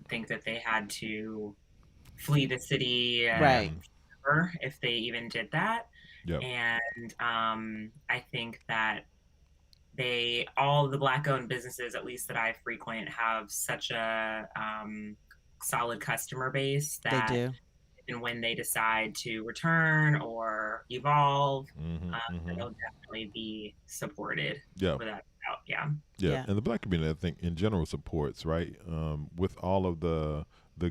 think that they had to flee the city right. if they even did that. Yep. And I think that all the Black owned businesses, at least that I frequent, have such a solid customer base They that do. even when they decide to return or evolve, Hmm. they'll definitely be supported Yeah. without a doubt. Yeah. Yeah, Yeah. and the Black community, I think, in general, supports, right, with all of the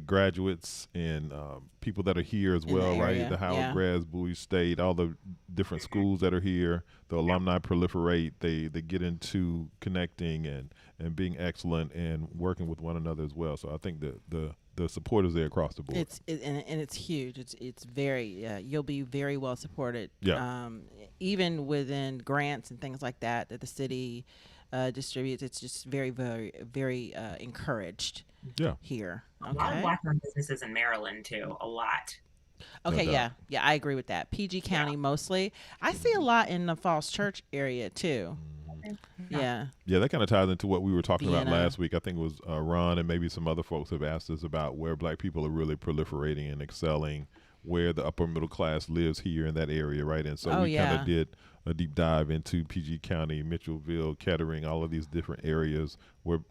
graduates and people that are here as In the well, right? area. The Howard Yeah. grads, Bowie State, all the different schools that are here. The alumni proliferate. They get into connecting and being excellent and working with one another as well. So I think the support is there across the board. And it's huge. It's very you'll be very well supported. Yeah. Even within grants and things like that that the city distributes. It's just very encouraged Yeah. here. A lot of Okay. Black owned businesses in Maryland too. A lot. No Okay. doubt. Yeah. I agree with that. PG Yeah. County mostly. I see a lot in the Falls Church area too. Okay. Yeah. Yeah, that kind of ties into what we were talking about Vienna. last week. I think it was Ron and maybe some other folks have asked us about where Black people are really proliferating and excelling, where the upper middle class lives here in that area, right? And so Oh, we kind yeah. of did a deep dive into PG County, Mitchellville, Kettering, all of these different areas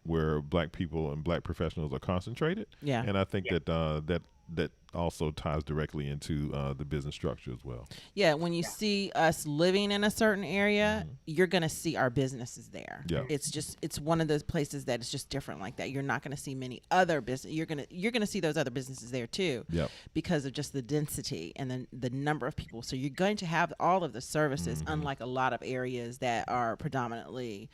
where Black people and Black professionals are concentrated. Yeah. And I think that also ties directly into the business structure as well. Yeah, when you see us living in a certain area, Mhm. you're gonna see our businesses there. Yeah. It's one of those places that is just different like that. You're not gonna see many other business. You're gonna see those other businesses there too, Yep. because of just the density and the number of people. So you're going to have all of the services, unlike a lot of areas that are predominantly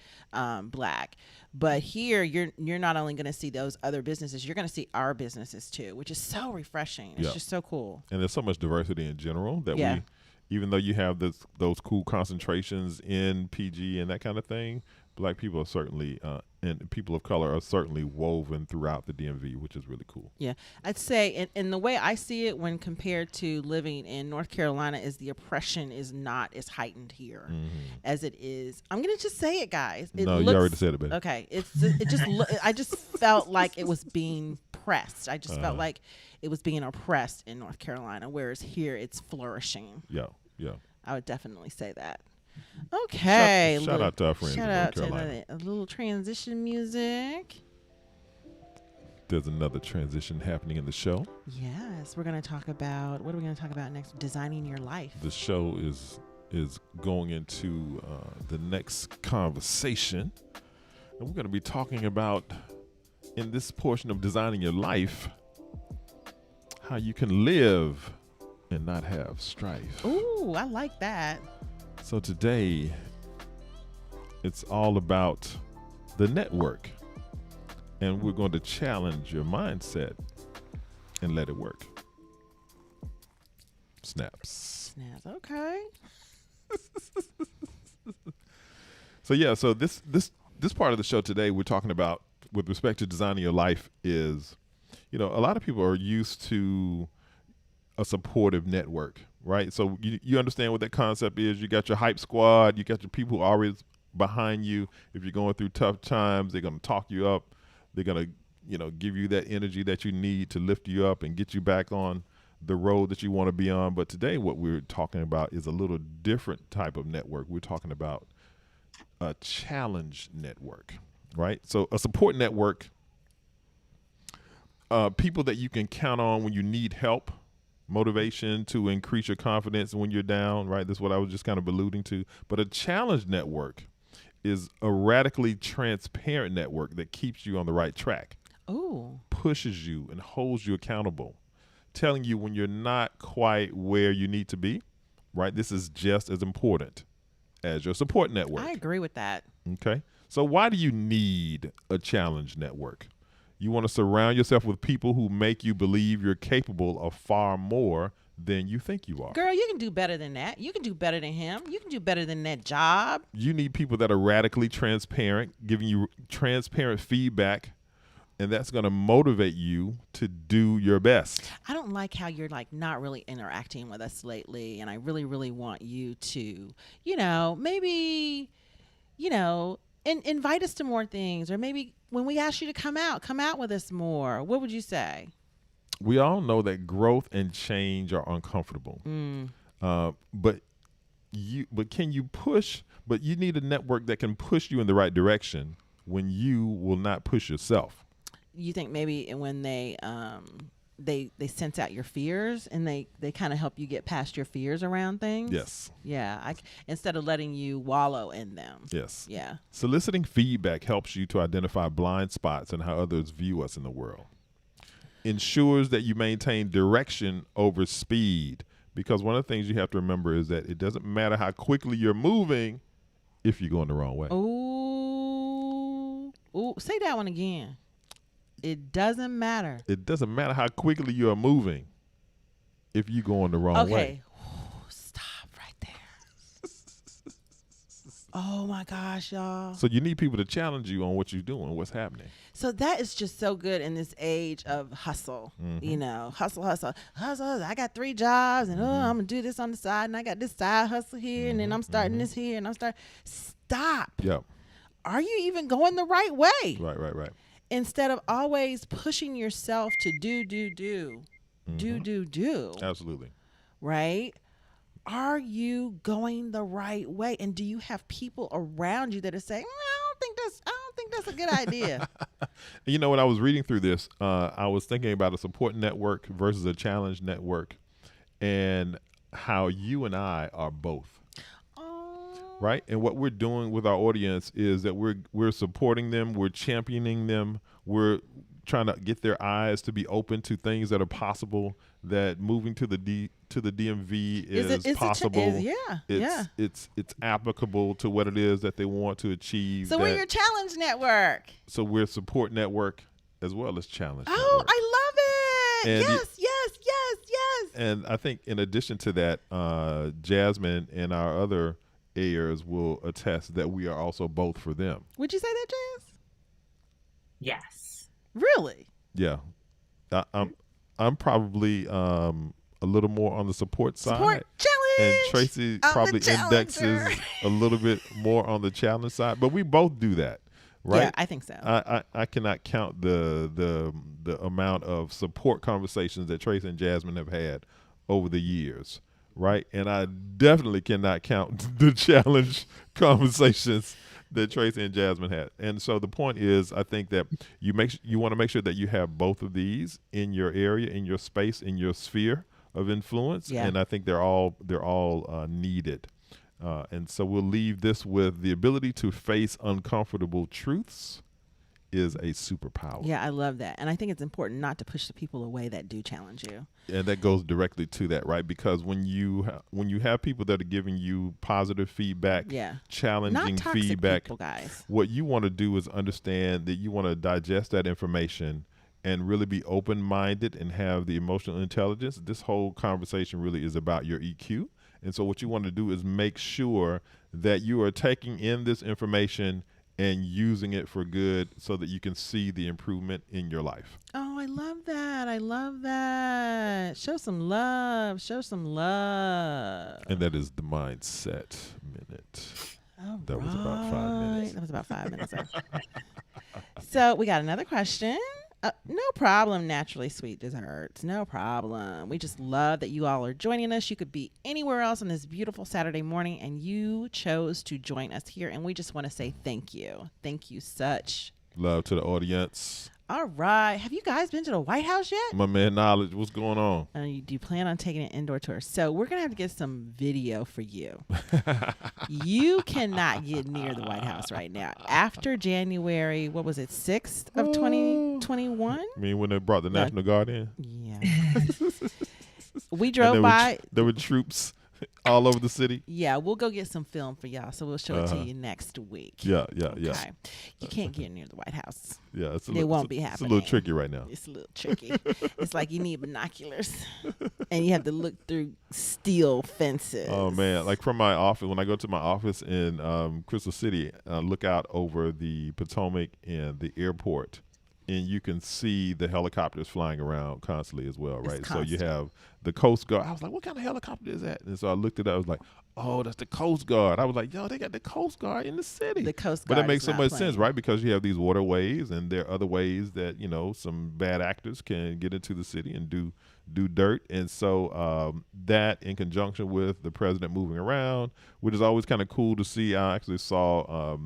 Black. But here, you're not only going to see those other businesses, you're going to see our businesses too, which is so refreshing. It's Yeah. just so cool. And there's so much diversity in general that Yeah. even though you have those cool concentrations in PG and that kind of thing, Black people are certainly and people of color are certainly woven throughout the DMV, which is really cool. Yeah, I'd say, and the way I see it when compared to living in North Carolina is the oppression is not as heightened here as it is. I'm gonna just say it, guys. It No, you looks, already said it, baby. Okay, I just felt like it was being pressed. I just felt like it was being oppressed in North Carolina, whereas here it's flourishing. Yeah, yeah. I would definitely say that. Okay, Shout out to our friends in shout North out to Carolina. a little transition music. There's another transition happening in the show. Yes, we're going to talk about, what are we going to talk about next? Designing your life. The show is going into the next conversation, and we're going to be talking about, in this portion of designing your life, how you can live and not have strife. Ooh, I like that. So today, it's all about the network, and we're going to challenge your mindset and let it work. Snaps. Snaps. Okay. So this part of the show today we're talking about with respect to designing your life is, a lot of people are used to a supportive network, right? So you understand what that concept is. You got your hype squad, you got your people who behind you. If you're going through tough times, they're going to talk you up. They're going to, give you that energy that you need to lift you up and get you back on the road that you want to be on. But today what we're talking about is a little different type of network. We're talking about a challenge network, right? So a support network, people that you can count on when you need help, motivation to increase your confidence when you're down, right? That's what I was just kind of alluding to. But a challenge network is a radically transparent network that keeps you on the right track. Ooh. Pushes you and holds you accountable, telling you when you're not quite where you need to be, right? This is just as important as your support network. I agree with that. Okay. So why do you need a challenge network? You want to surround yourself with people who make you believe you're capable of far more than you think you are. Girl, you can do better than that. You can do better than him. You can do better than that job. You need people that are radically transparent, giving you transparent feedback, and that's going to motivate you to do your best. I don't like how you're like not really interacting with us lately, and I really, really want you to, maybe, invite us to more things, or maybe when we ask you to come out with us more. What would you say? We all know that growth and change are uncomfortable, but can you push? But you need a network that can push you in the right direction when you will not push yourself. You think maybe when they sense out your fears and they kind of help you get past your fears around things? Yes. Yeah. Instead of letting you wallow in them. Yes. Yeah. Soliciting feedback helps you to identify blind spots and how others view us in the world. Ensures that you maintain direction over speed, because one of the things you have to remember is that it doesn't matter how quickly you're moving if you're going the wrong way. Ooh, say that one again. It doesn't matter. It doesn't matter how quickly you are moving if you're going the wrong way. Okay. Stop right there. Oh my gosh, y'all. So you need people to challenge you on what you're doing, what's happening. So that is just so good in this age of hustle. Hustle. I got 3 jobs, and I'm gonna do this on the side, and I got this side hustle here, and then I'm starting this here, and I'm starting. Stop. Yep. Are you even going the right way? Right. Instead of always pushing yourself to do. Absolutely. Right? Are you going the right way? And do you have people around you that are saying, I don't think that's a good idea? When I was reading through this, I was thinking about a support network versus a challenge network, and how you and I are both. Right? And what we're doing with our audience is that we're supporting them, we're championing them, we're trying to get their eyes to be open to things that are possible, that moving to the DMV is possible. It's applicable to what it is that they want to achieve. So we're your challenge network. So we're support network as well as challenge network. Oh, I love it. And yes. And I think in addition to that, Jasmine and our other heirs will attest that we are also both for them. Would you say that, Jazz? Yes. Really? Yeah. I'm probably a little more on the support side. Support challenge. And Tracy probably indexes a little bit more on the challenge side. But we both do that, right? Yeah, I think so. I cannot count the amount of support conversations that Tracy and Jasmine have had over the years. Right, and I definitely cannot count the challenge conversations that Tracy and Jasmine had. And so the point is, I think that you want to make sure that you have both of these in your area, in your space, in your sphere of influence. Yeah. And I think they're all needed. And so we'll leave this with the ability to face uncomfortable truths is a superpower. Yeah, I love that. And I think it's important not to push the people away that do challenge you. And that goes directly to that, right? Because when you have people that are giving you positive feedback, challenging not toxic feedback, people, guys. What you want to do is understand that you want to digest that information and really be open-minded and have the emotional intelligence. This whole conversation really is about your EQ. And so what you want to do is make sure that you are taking in this information and using it for good so that you can see the improvement in your life. Oh, I love that. I love that. Show some love. Show some love. And that is the Mindset Minute. All That was about 5 minutes. That was about 5 minutes. So we got another question. No problem, naturally sweet desserts. No problem. We just love that you all are joining us. You could be anywhere else on this beautiful Saturday morning, and you chose to join us here. And we just want to say thank you. Thank you such. Love to the audience. All right. Have you guys been to the White House yet? My man Knowledge, what's going on? Do you plan on taking an indoor tour? So we're going to have to get some video for you. You cannot get near the White House right now. After January, what was it, 6th of 2021? I mean, when they brought the National Guard in? Yeah. We drove by. There were troops all over the city. Yeah, we'll go get some film for y'all, so we'll show it to you next week. Yeah. Okay. You can't get near the White House. Yeah, it won't be happening. It's a little tricky right now. It's a little tricky. It's like you need binoculars, and you have to look through steel fences. Oh man, like from my office, when I go to my office in Crystal City, look out over the Potomac and the airport, and you can see the helicopters flying around constantly as well, right? So you have the Coast Guard. I was like, what kind of helicopter is that? And so I looked it up. I was like, oh, that's the Coast Guard. I was like, yo, they got the Coast Guard in the city. The Coast Guard. But it makes so much sense, right? Because you have these waterways, and there are other ways that, you know, some bad actors can get into the city and do dirt. And so that in conjunction with the president moving around, which is always kind of cool to see. I actually saw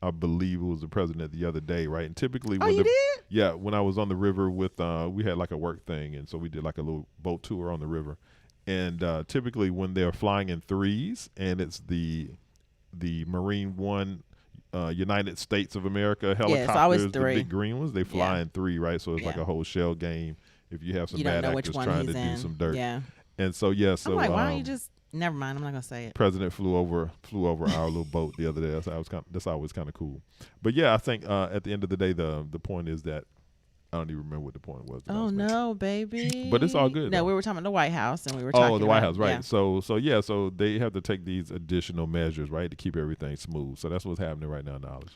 I believe it was the president the other day, right? And typically, you did? Yeah, when I was on the river with, we had like a work thing, and so we did like a little boat tour on the river. And typically, when they're flying in threes, and it's the Marine One, United States of America helicopters, the big green ones, they fly in three, right? So it's like a whole shell game. If you have some bad actors trying to do some dirt, and so so I'm like, why don't you just? Never mind. I'm not gonna say it. President flew over our little boat the other day. That's always kind of cool. But yeah, I think at the end of the day, the point is that I don't even remember what the point was. Oh no, baby! But it's all good. No, we were talking about the White House, and we were talking. Oh, the White House, right? Yeah. So they have to take these additional measures, right, to keep everything smooth. So that's what's happening right now, Knowledge.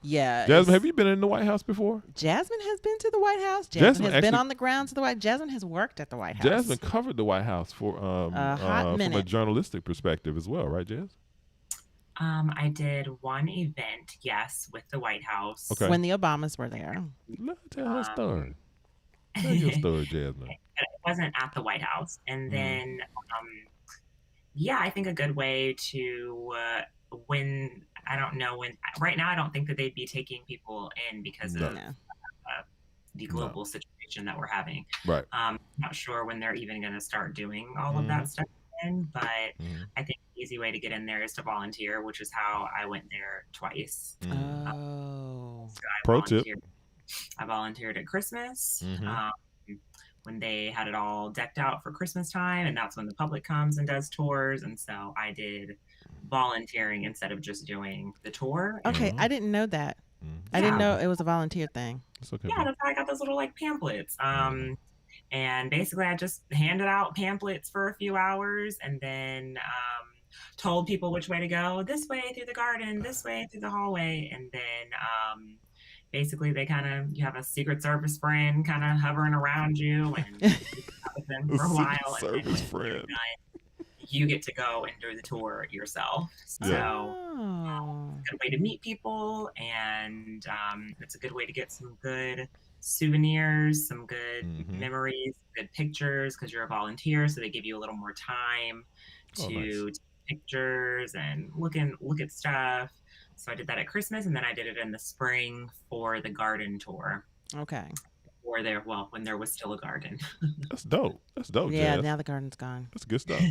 Yeah. Jasmine, have you been in the White House before? Jasmine has been to the White House. Jasmine has been on the grounds of the White House. Jasmine has worked at the White House. Jasmine covered the White House for a hot minute. From a journalistic perspective as well, right, Jazz? I did one event, yes, with the White House. Okay. When the Obamas were there. Tell her story. Tell your story, Jasmine. It wasn't at the White House. And then, I think a good way to I don't know when. Right now, I don't think that they'd be taking people in because of the global situation that we're having. Right. I'm not sure when they're even going to start doing all of that stuff again, but I think the easy way to get in there is to volunteer, which is how I went there twice. Oh. So Pro tip. I volunteered at Christmas. When they had it all decked out for Christmas time, and that's when the public comes and does tours. And so I did volunteering instead of just doing the tour. Okay, I didn't know that. I didn't know it was a volunteer thing. That's okay. Yeah, that's how I got those little like pamphlets. And basically I just handed out pamphlets for a few hours and then told people which way to go. This way through the garden, this way through the hallway. And then basically you have a Secret Service friend kind of hovering around you and with them for a while. Service friend. You get to go and do the tour yourself. So it's a good way to meet people, and it's a good way to get some good souvenirs, some good memories, good pictures, because you're a volunteer, so they give you a little more time to take pictures and look at stuff. So I did that at Christmas, and then I did it in the spring for the garden tour. Okay. When there was still a garden. That's dope. Yeah, Jazz. now the garden's gone. That's good stuff.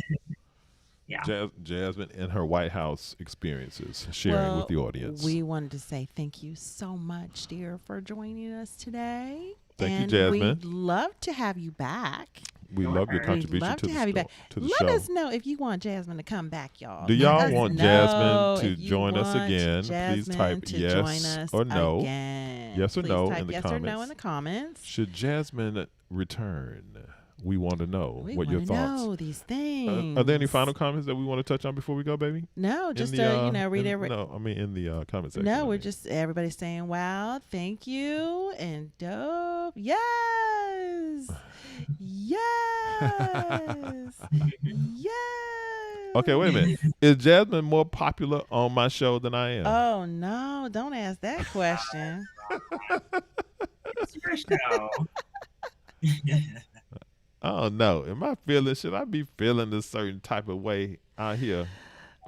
Yeah. Jasmine and her White House experiences sharing with the audience. We wanted to say thank you so much, dear, for joining us today. Thank you, Jasmine. We'd love to have you back. We love your contribution We'd love to to have you back. to the Let show. us know if you want Jasmine to come back, y'all. Do y'all Let us want know Jasmine to if you join us want again? Please Jasmine type to yes join us or no. again. Yes or Please no type in the yes comments. or no in the comments. Should Jasmine return? We want to know what your thoughts. We want to know these things. Are there any final comments that we want to touch on before we go, baby? No, just read every. No, I mean in the comment section. No, we're just everybody's saying wow, thank you, and dope. Yes, yes, yes. Okay, wait a minute. Is Jasmine more popular on my show than I am? Oh no! Don't ask that question. It's your show. Oh no. Am I feeling? Should I be feeling a certain type of way out here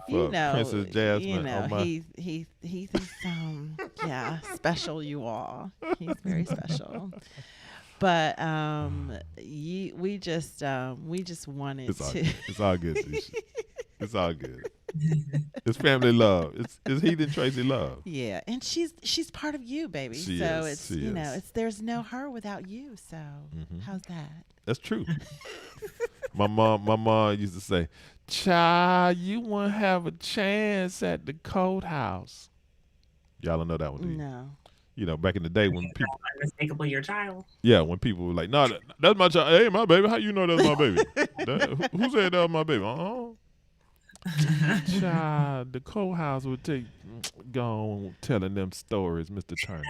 for Princess Jasmine on my? He's yeah, special. You all, he's very special. But we just wanted It's all to. good. It's all good. Tisha. It's all good. It's family love. It's Heath and Tracy love. Yeah, and she's part of you, baby. She so is. it's She is. it's there's no her without you. So how's that? That's true. My mom used to say, "Child, you won't have a chance at the courthouse." Y'all don't know that one, do you? No. You know, back in the day when people, Unmistakably your child. yeah, when people were like, "No, that's my child. Hey, my baby. How you know that's my baby? Who said that was my baby? Child, the courthouse would go on telling them stories, Mr. Turner."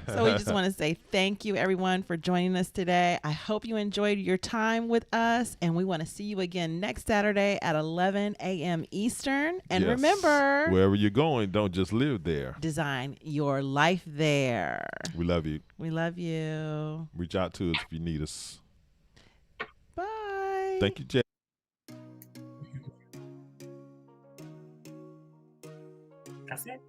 So we just want to say thank you, everyone, for joining us today. I hope you enjoyed your time with us, and we want to see you again next Saturday at 11 a.m. Eastern. And Yes. remember, wherever you're going, don't just live there. design your life there. We love you. We love you. Reach out to us if you need us. Bye. Thank you, Jay. That's it.